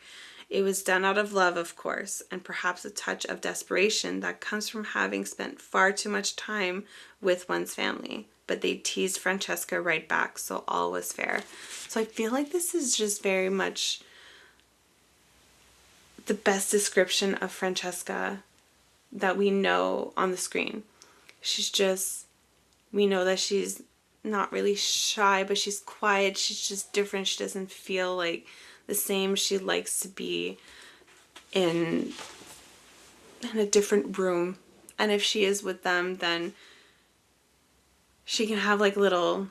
S1: It was done out of love, of course, and perhaps a touch of desperation that comes from having spent far too much time with one's family. But they teased Francesca right back, so all was fair. So I feel like this is just very much the best description of Francesca that we know on the screen. She's just, we know that she's not really shy, but she's quiet. She's just different. She doesn't feel like the same. She likes to be in a different room. And if she is with them, then she can have like little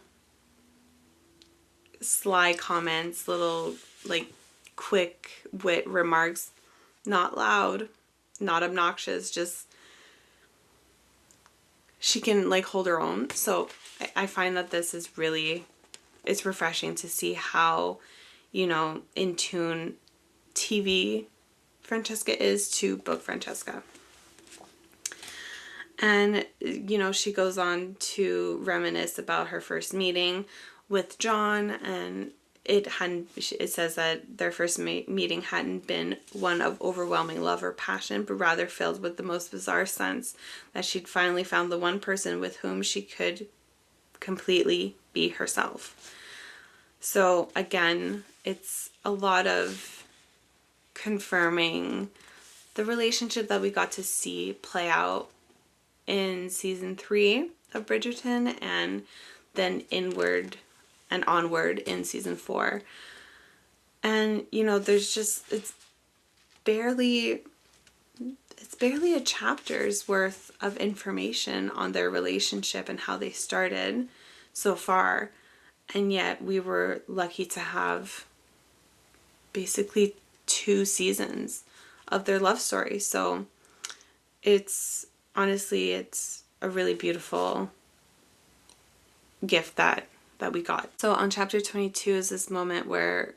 S1: sly comments, little like quick wit remarks, not loud, not obnoxious, just she can like hold her own. So I find that this is really, it's refreshing to see how, you know, in tune TV Francesca is to book Francesca. And, you know, she goes on to reminisce about her first meeting with John, and it says that their first meeting hadn't been one of overwhelming love or passion, but rather filled with the most bizarre sense that she'd finally found the one person with whom she could completely be herself. So again, it's a lot of confirming the relationship that we got to see play out in season 3 of Bridgerton, and then inward and onward in season 4. And, you know, there's just, it's barely a chapter's worth of information on their relationship and how they started so far. And yet we were lucky to have basically 2 seasons of their love story. So it's, honestly, it's a really beautiful gift that we got. So on chapter 22 is this moment where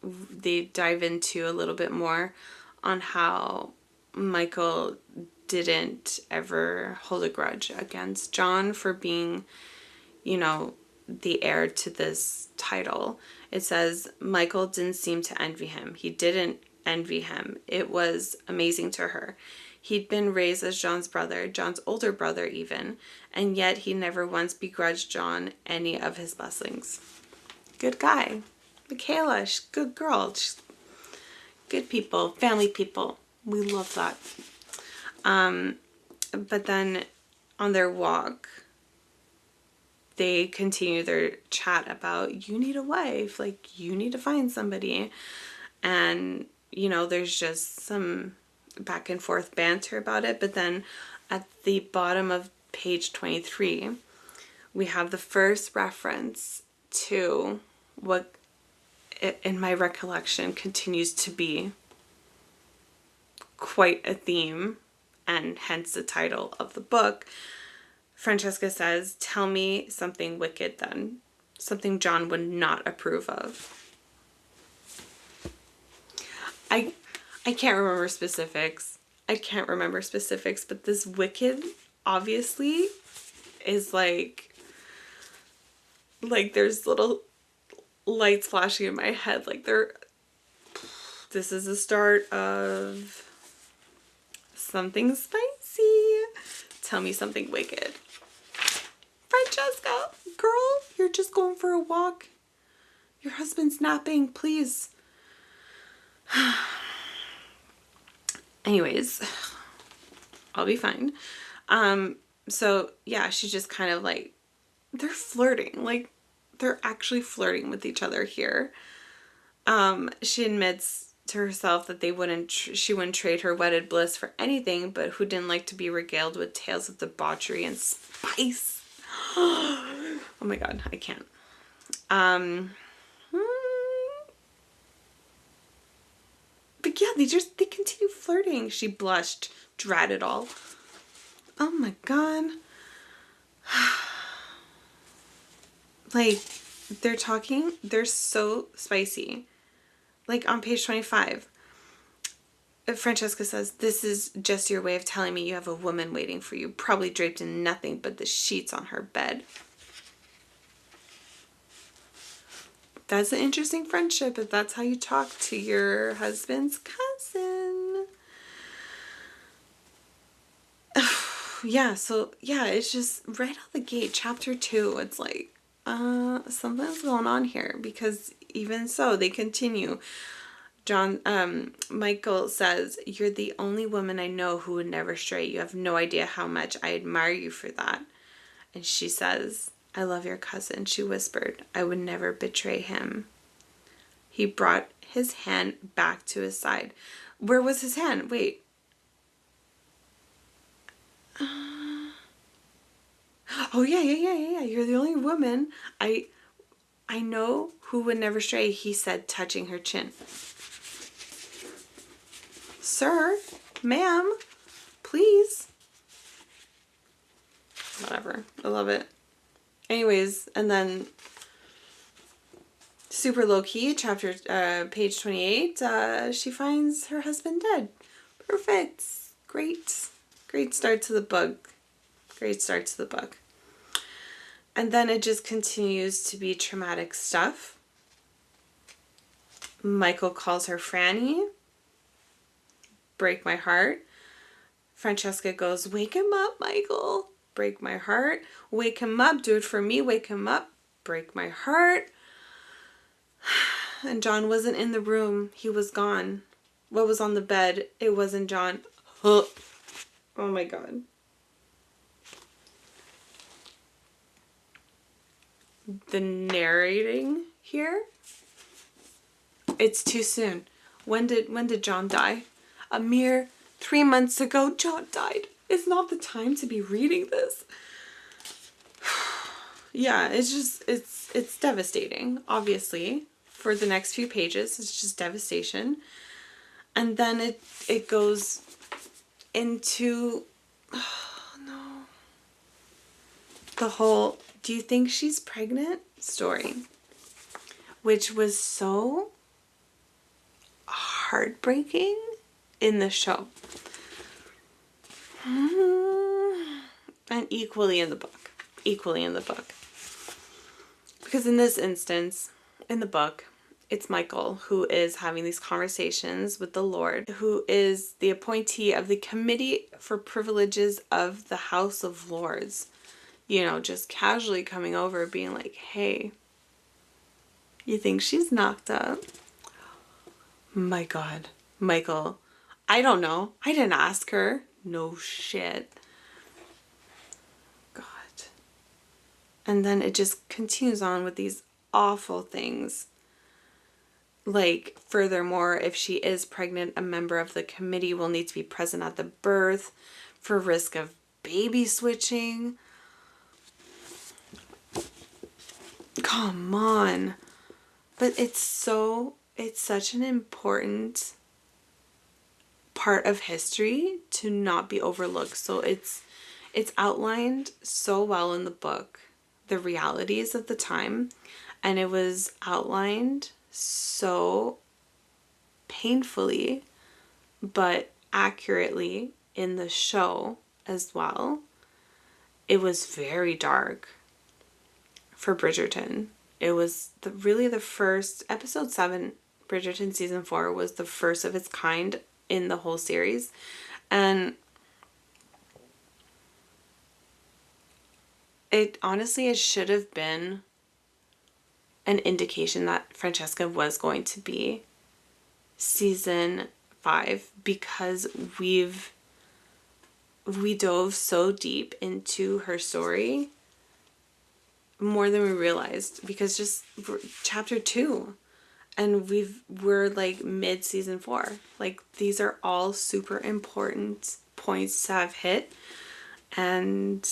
S1: they dive into a little bit more on how Michael didn't ever hold a grudge against John for being, you know, the heir to this title. It says, Michael didn't seem to envy him. He didn't envy him. It was amazing to her. He'd been raised as John's brother, John's older brother even, and yet he never once begrudged John any of his blessings. Good guy. Michaela, she's a good girl. She's good people, family people. We love that. But then on their walk, they continue their chat about, you need a wife, like you need to find somebody. And, you know, there's just some back and forth banter about it. But then at the bottom of page 23, we have the first reference to what, in my recollection, continues to be quite a theme, and hence the title of the book. Francesca says, tell me something wicked then, something John would not approve of. I can't remember specifics. But this wicked obviously is like there's little lights flashing in my head. Like this is the start of something spicy. Tell me something wicked. Francesca, girl, you're just going for a walk. Your husband's napping, please. Anyways, I'll be fine. So yeah, she's just kind of like, they're flirting. Like, they're actually flirting with each other here. She admits to herself that she wouldn't trade her wedded bliss for anything, but who didn't like to be regaled with tales of debauchery and spice? Oh my god, I can't. But yeah, they continue flirting. She blushed, drat it all. Oh my god. Like, they're talking, they're so spicy. Like on page 25, Francesca says, this is just your way of telling me you have a woman waiting for you, probably draped in nothing but the sheets on her bed. That's an interesting friendship if that's how you talk to your husband's cousin. Yeah, so yeah, it's just right out the gate, chapter 2, it's like, something's going on here, because even so, they continue. Michael says, "You're the only woman I know who would never stray. You have no idea how much I admire you for that." And she says, "I love your cousin," she whispered. "I would never betray him." He brought his hand back to his side. Where was his hand? Wait. Oh, yeah. You're the only woman I know who would never stray, he said, touching her chin. Sir, ma'am, please. Whatever. I love it. Anyways, and then super low key, page 28, she finds her husband dead. Perfect. Great start to the book. Great start to the book. And then it just continues to be traumatic stuff. Michael calls her Franny. Break my heart. Francesca goes, "Wake him up, Michael." Break my heart. Wake him up. Do it for me. Wake him up. Break my heart. And John wasn't in the room. He was gone. What was on the bed? It wasn't John. Oh my God. The narrating here, it's too soon. When did John die? A mere 3 months ago, John died. It's not the time to be reading this. Yeah, it's devastating, obviously. For the next few pages, it's just devastation. And then it goes into, oh no, the whole, "Do you think she's pregnant?" story, which was so heartbreaking in the show. And equally in the book. Because in this instance, in the book, it's Michael who is having these conversations with the Lord, who is the appointee of the Committee for Privileges of the House of Lords. You know, just casually coming over being like, "Hey, you think she's knocked up?" My God. Michael, "I don't know. I didn't ask her." No shit. God. And then it just continues on with these awful things. Like, furthermore, if she is pregnant, a member of the committee will need to be present at the birth for risk of baby switching. Come on. But it's such an important part of history to not be overlooked. So it's outlined so well in the book, the realities of the time, and it was outlined so painfully but accurately in the show as well. It was very dark for Bridgerton. It was really the first, episode 7, Bridgerton season 4 was the first of its kind in the whole series. And it should have been an indication that Francesca was going to be season 5, because we dove so deep into her story, more than we realized, because just chapter 2 and we're like mid season 4. Like, these are all super important points to have hit. And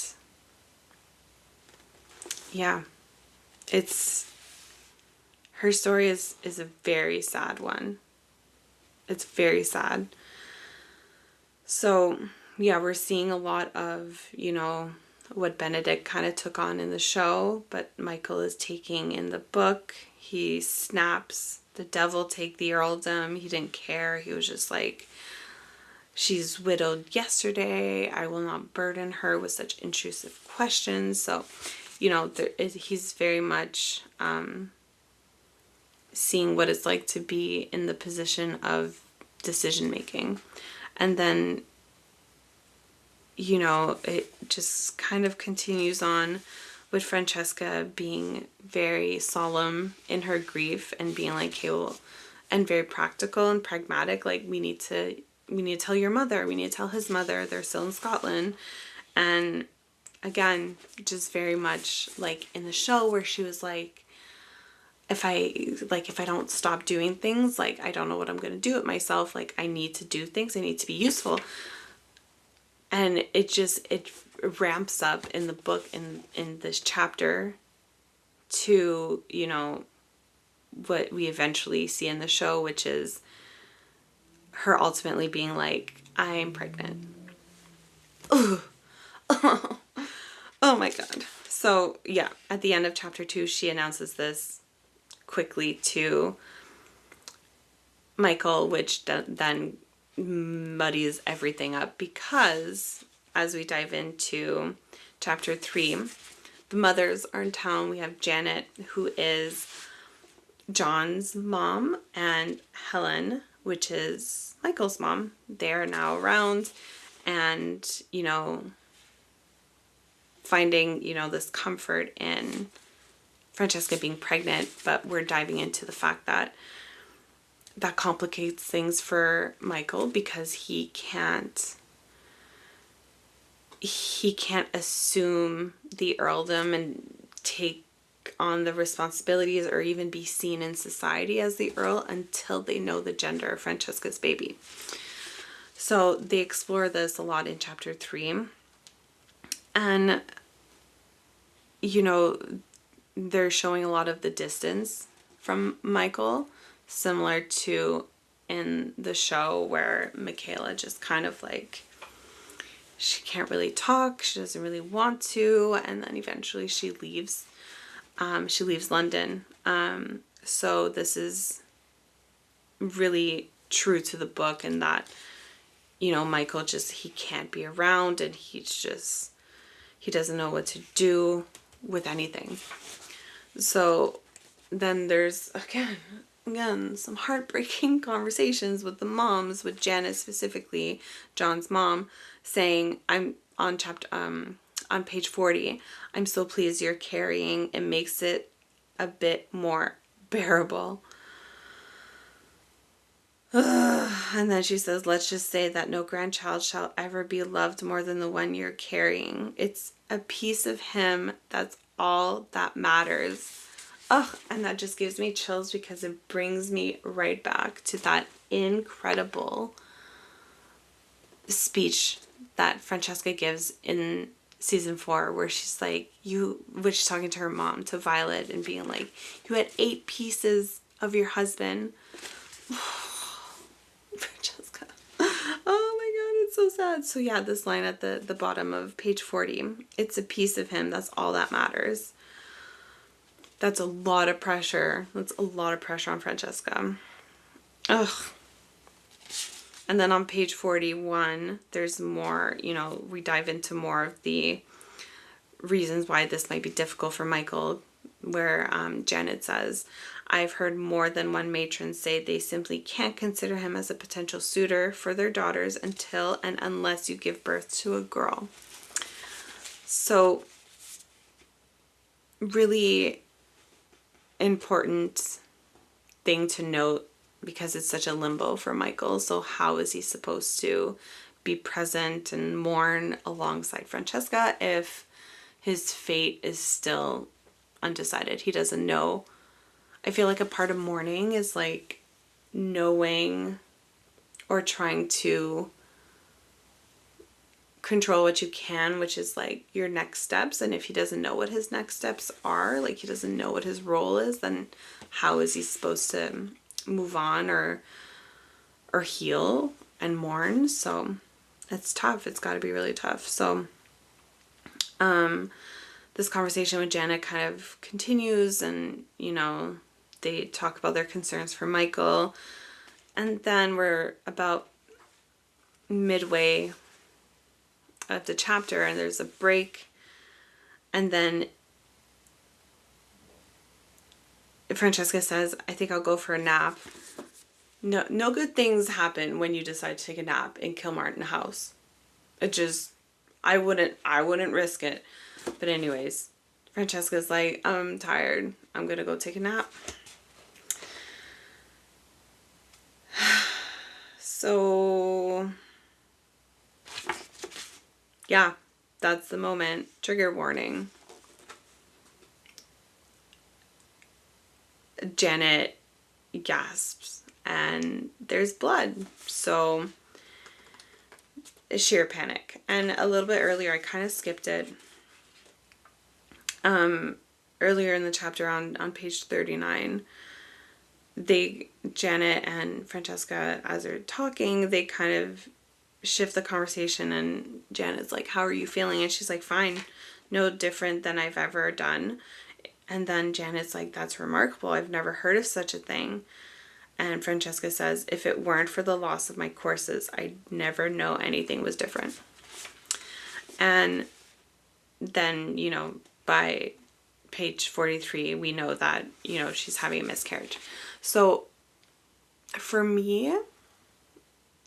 S1: yeah, her story is a very sad one. It's very sad. So yeah, we're seeing a lot of, what Benedict kind of took on in the show, but Michael is taking in the book. He snaps, "The devil take the earldom." He didn't care. He was just like, "She's widowed yesterday. I will not burden her with such intrusive questions." So, he's very much seeing what it's like to be in the position of decision making. And then, you know, it just kind of continues on with Francesca being very solemn in her grief and being like, hey, well, and very practical and pragmatic. Like, we need to tell your mother, we need to tell his mother, they're still in Scotland. And again, just very much like in the show where she was like, if I don't stop doing things, like, I don't know what I'm going to do with myself. Like, I need to do things. I need to be useful. And it ramps up in the book, in this chapter, to, you know, what we eventually see in the show, which is her ultimately being like, I'm pregnant. Ooh. Oh my God. So yeah, at the end of chapter 2, she announces this quickly to Michael, which then muddies everything up, because as we dive into chapter 3, the mothers are in town. We have Janet, who is John's mom, and Helen, which is Michael's mom. They're now around, and, you know, finding, you know, this comfort in Francesca being pregnant. But we're diving into the fact that that complicates things for Michael, because he can't assume the earldom and take on the responsibilities or even be seen in society as the earl until they know the gender of Francesca's baby. So they explore this a lot in chapter 3. And, you know, they're showing a lot of the distance from Michael, similar to in the show where Michaela just kind of like, she can't really talk, she doesn't really want to, and then eventually she leaves. She leaves London. So this is really true to the book, in that, you know, Michael just, he can't be around, and he doesn't know what to do with anything. So then there's again some heartbreaking conversations with the moms, with Janet specifically, John's mom, saying, I'm on page 40, I'm so pleased you're carrying. It makes it a bit more bearable. And then she says, let's just say that no grandchild shall ever be loved more than the one you're carrying. It's a piece of him. That's all that matters. Ugh, and that just gives me chills, because it brings me right back to that incredible speech that Francesca gives in season 4, where she's like, which she's talking to her mom, to Violet, and being like, you had 8 pieces of your husband. Francesca. Oh my God, it's so sad. So yeah, this line at the bottom of page 40, it's a piece of him. That's all that matters. That's a lot of pressure. That's a lot of pressure on Francesca. Ugh. And then on page 41, there's more, you know, we dive into more of the reasons why this might be difficult for Michael, where Janet says, I've heard more than one matron say they simply can't consider him as a potential suitor for their daughters until and unless you give birth to a girl. So really important thing to note, because it's such a limbo for Michael. So how is he supposed to be present and mourn alongside Francesca if his fate is still undecided? He doesn't know. I feel like a part of mourning is like knowing or trying to control what you can, which is like your next steps. And if he doesn't know what his next steps are, like he doesn't know what his role is, then how is he supposed to move on or heal and mourn? So it's tough. It's got to be really tough. So this conversation with Janet kind of continues, and, you know, they talk about their concerns for Michael. And then we're about midway of the chapter, and there's a break, and then Francesca says, I think I'll go for a nap. No good things happen when you decide to take a nap in Kilmartin House. It just, I wouldn't risk it. But anyways, Francesca's like, I'm tired. I'm gonna go take a nap. So, yeah, that's the moment. Trigger warning. Janet gasps and there's blood. So, sheer panic. And a little bit earlier, I kind of skipped it. Earlier in the chapter on page 39, Janet and Francesca, as they're talking, they kind of shift the conversation, and Janet's like, how are you feeling? And she's like, fine, no different than I've ever done. And then Janet's like, that's remarkable. I've never heard of such a thing. And Francesca says, if it weren't for the loss of my courses, I'd never know anything was different. And then, by page 43, we know that, she's having a miscarriage. So for me,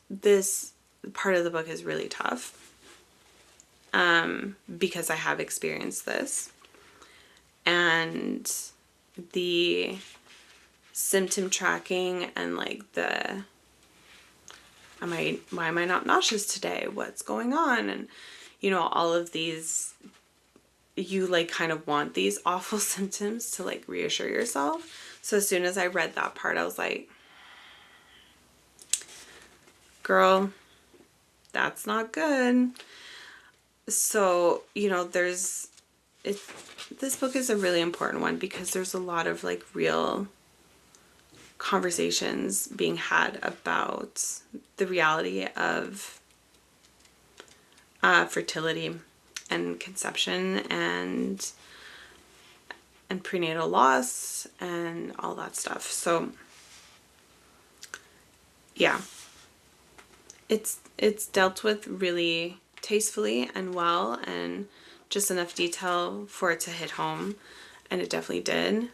S1: this part of the book is really tough, because I have experienced this. And the symptom tracking and like why am I not nauseous today? What's going on? And, all of these, you like kind of want these awful symptoms to like reassure yourself. So as soon as I read that part, I was like, girl, that's not good. So, this book is a really important one because there's a lot of like real conversations being had about the reality of fertility and conception and prenatal loss and all that stuff. So yeah, it's dealt with really tastefully and well, and just enough detail for it to hit home, and it definitely did.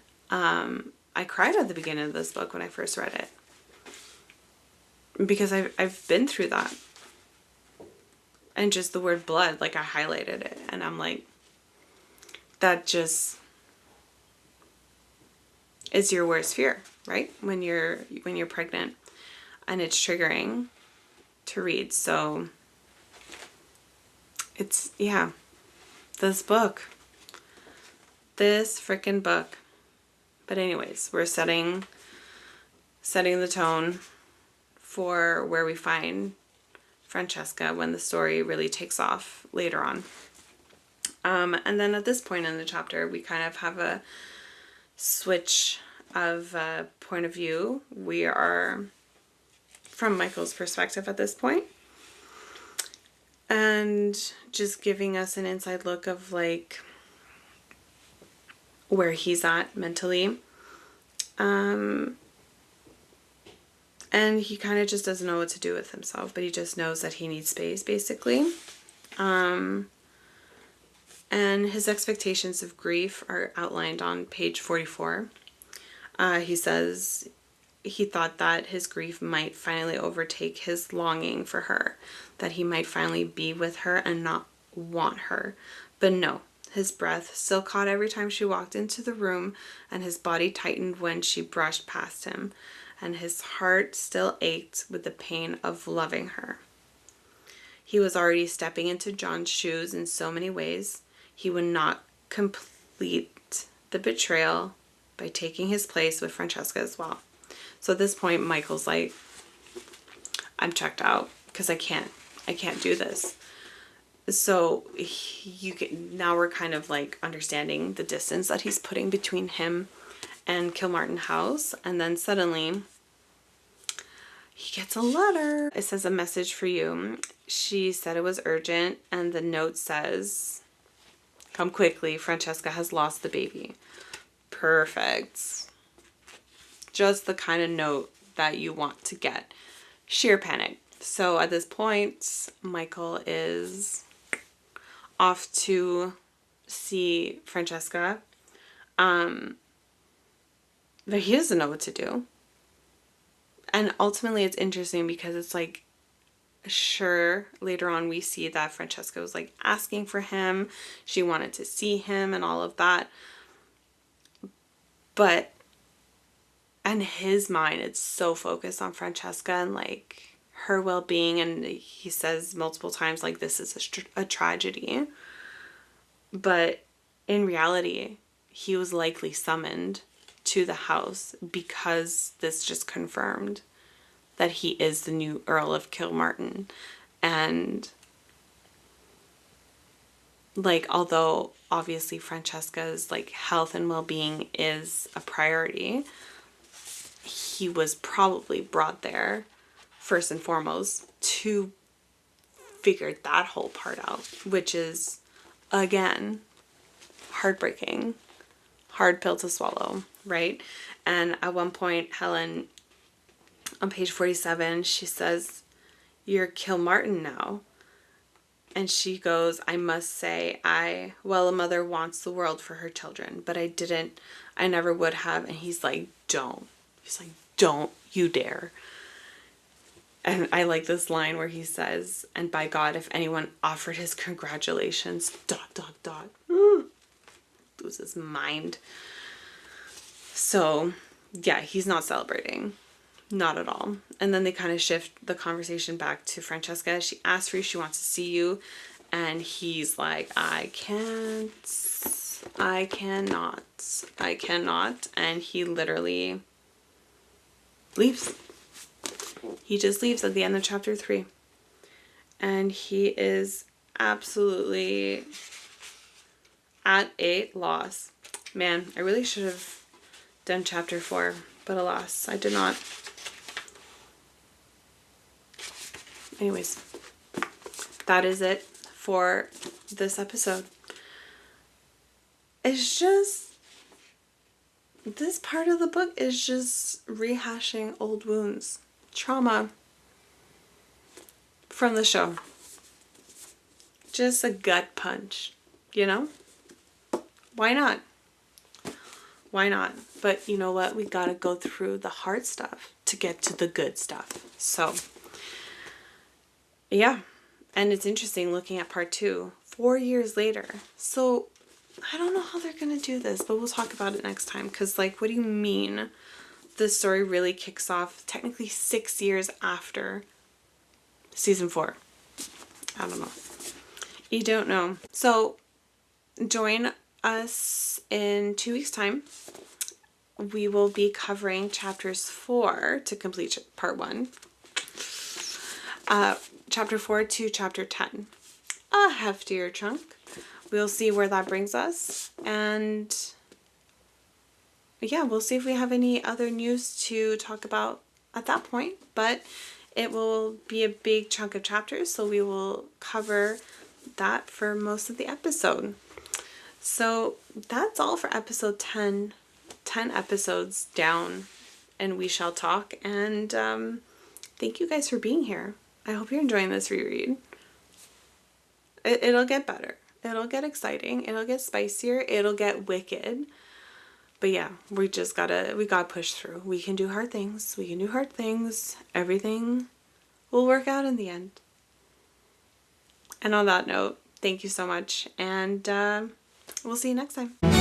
S1: I cried at the beginning of this book when I first read it because I've been through that. And just the word blood, like I highlighted it, and I'm like, that just is your worst fear, right? When you're pregnant, and it's triggering to read. So it's, yeah, this freaking book. But anyways, we're setting the tone for where we find Francesca when the story really takes off later on. And then at this point in the chapter, we kind of have a switch of point of view. We are from Michael's perspective at this point, and just giving us an inside look of like where he's at mentally. And he kind of just doesn't know what to do with himself, but he just knows that he needs space, basically. And his expectations of grief are outlined on page 44. He says he thought that his grief might finally overtake his longing for her, that he might finally be with her and not want her. But no, his breath still caught every time she walked into the room, and his body tightened when she brushed past him, and his heart still ached with the pain of loving her. He was already stepping into John's shoes in so many ways. He would not complete the betrayal by taking his place with Francesca as well. So at this point, Michael's like, I'm checked out because I can't do this. So now we're kind of like understanding the distance that he's putting between him and Kilmartin House. And then suddenly he gets a letter. It says, a message for you. She said it was urgent, and the note says, come quickly, Francesca has lost the baby. Perfect. Just the kind of note that you want to get. Sheer panic. So at this point, Michael is off to see Francesca. But he doesn't know what to do. And ultimately it's interesting because it's like, sure, later on we see that Francesca was like asking for him. She wanted to see him and all of that. But in his mind, it's so focused on Francesca and like her well-being. And he says multiple times like, this is a tragedy. But in reality, he was likely summoned to the house because this just confirmed that he is the new Earl of Kilmartin. And like, although obviously Francesca's like health and well-being is a priority, he was probably brought there first and foremost to figure that whole part out, which is, again, heartbreaking, hard pill to swallow, right? And at one point, Helen, on page 47, she says, "You're Kilmartin now." And she goes, "I must say, well, a mother wants the world for her children, but I never would have." And he's like, "Don't." He's like, "Don't you dare." And I like this line where he says, "And by God, if anyone offered his congratulations, ... lose his mind." So, yeah, he's not celebrating. Not at all. And then they kind of shift the conversation back to Francesca. She asks for you. She wants to see you. And he's like, I cannot. And he literally leaves. He just leaves at the end of chapter 3. And he is absolutely at a loss. Man, I really should have done chapter 4, but alas, I did not. Anyways, that is it for this episode. It's just, this part of the book is just rehashing old wounds, trauma from the show. Just a gut punch, you know? Why not? Why not? But you know what? We gotta go through the hard stuff to get to the good stuff. So, yeah. And it's interesting looking at part 2, 4 years later. So, I don't know how they're gonna do this, but we'll talk about it next time. Because, like, what do you mean this story really kicks off technically 6 years after season 4? I don't know. You don't know. So, join us in 2 weeks' time. We will be covering chapters 4 to complete part 1. Chapter 4 to chapter 10. A heftier chunk. We'll see where that brings us. And yeah, we'll see if we have any other news to talk about at that point. But it will be a big chunk of chapters, so we will cover that for most of the episode. So that's all for episode 10. 10 episodes down, and we shall talk. And thank you guys for being here. I hope you're enjoying this reread. It'll get better. It'll get exciting. It'll get spicier. It'll get wicked. But yeah, we gotta push through. We can do hard things. We can do hard things. Everything will work out in the end. And on that note, thank you so much. And we'll see you next time.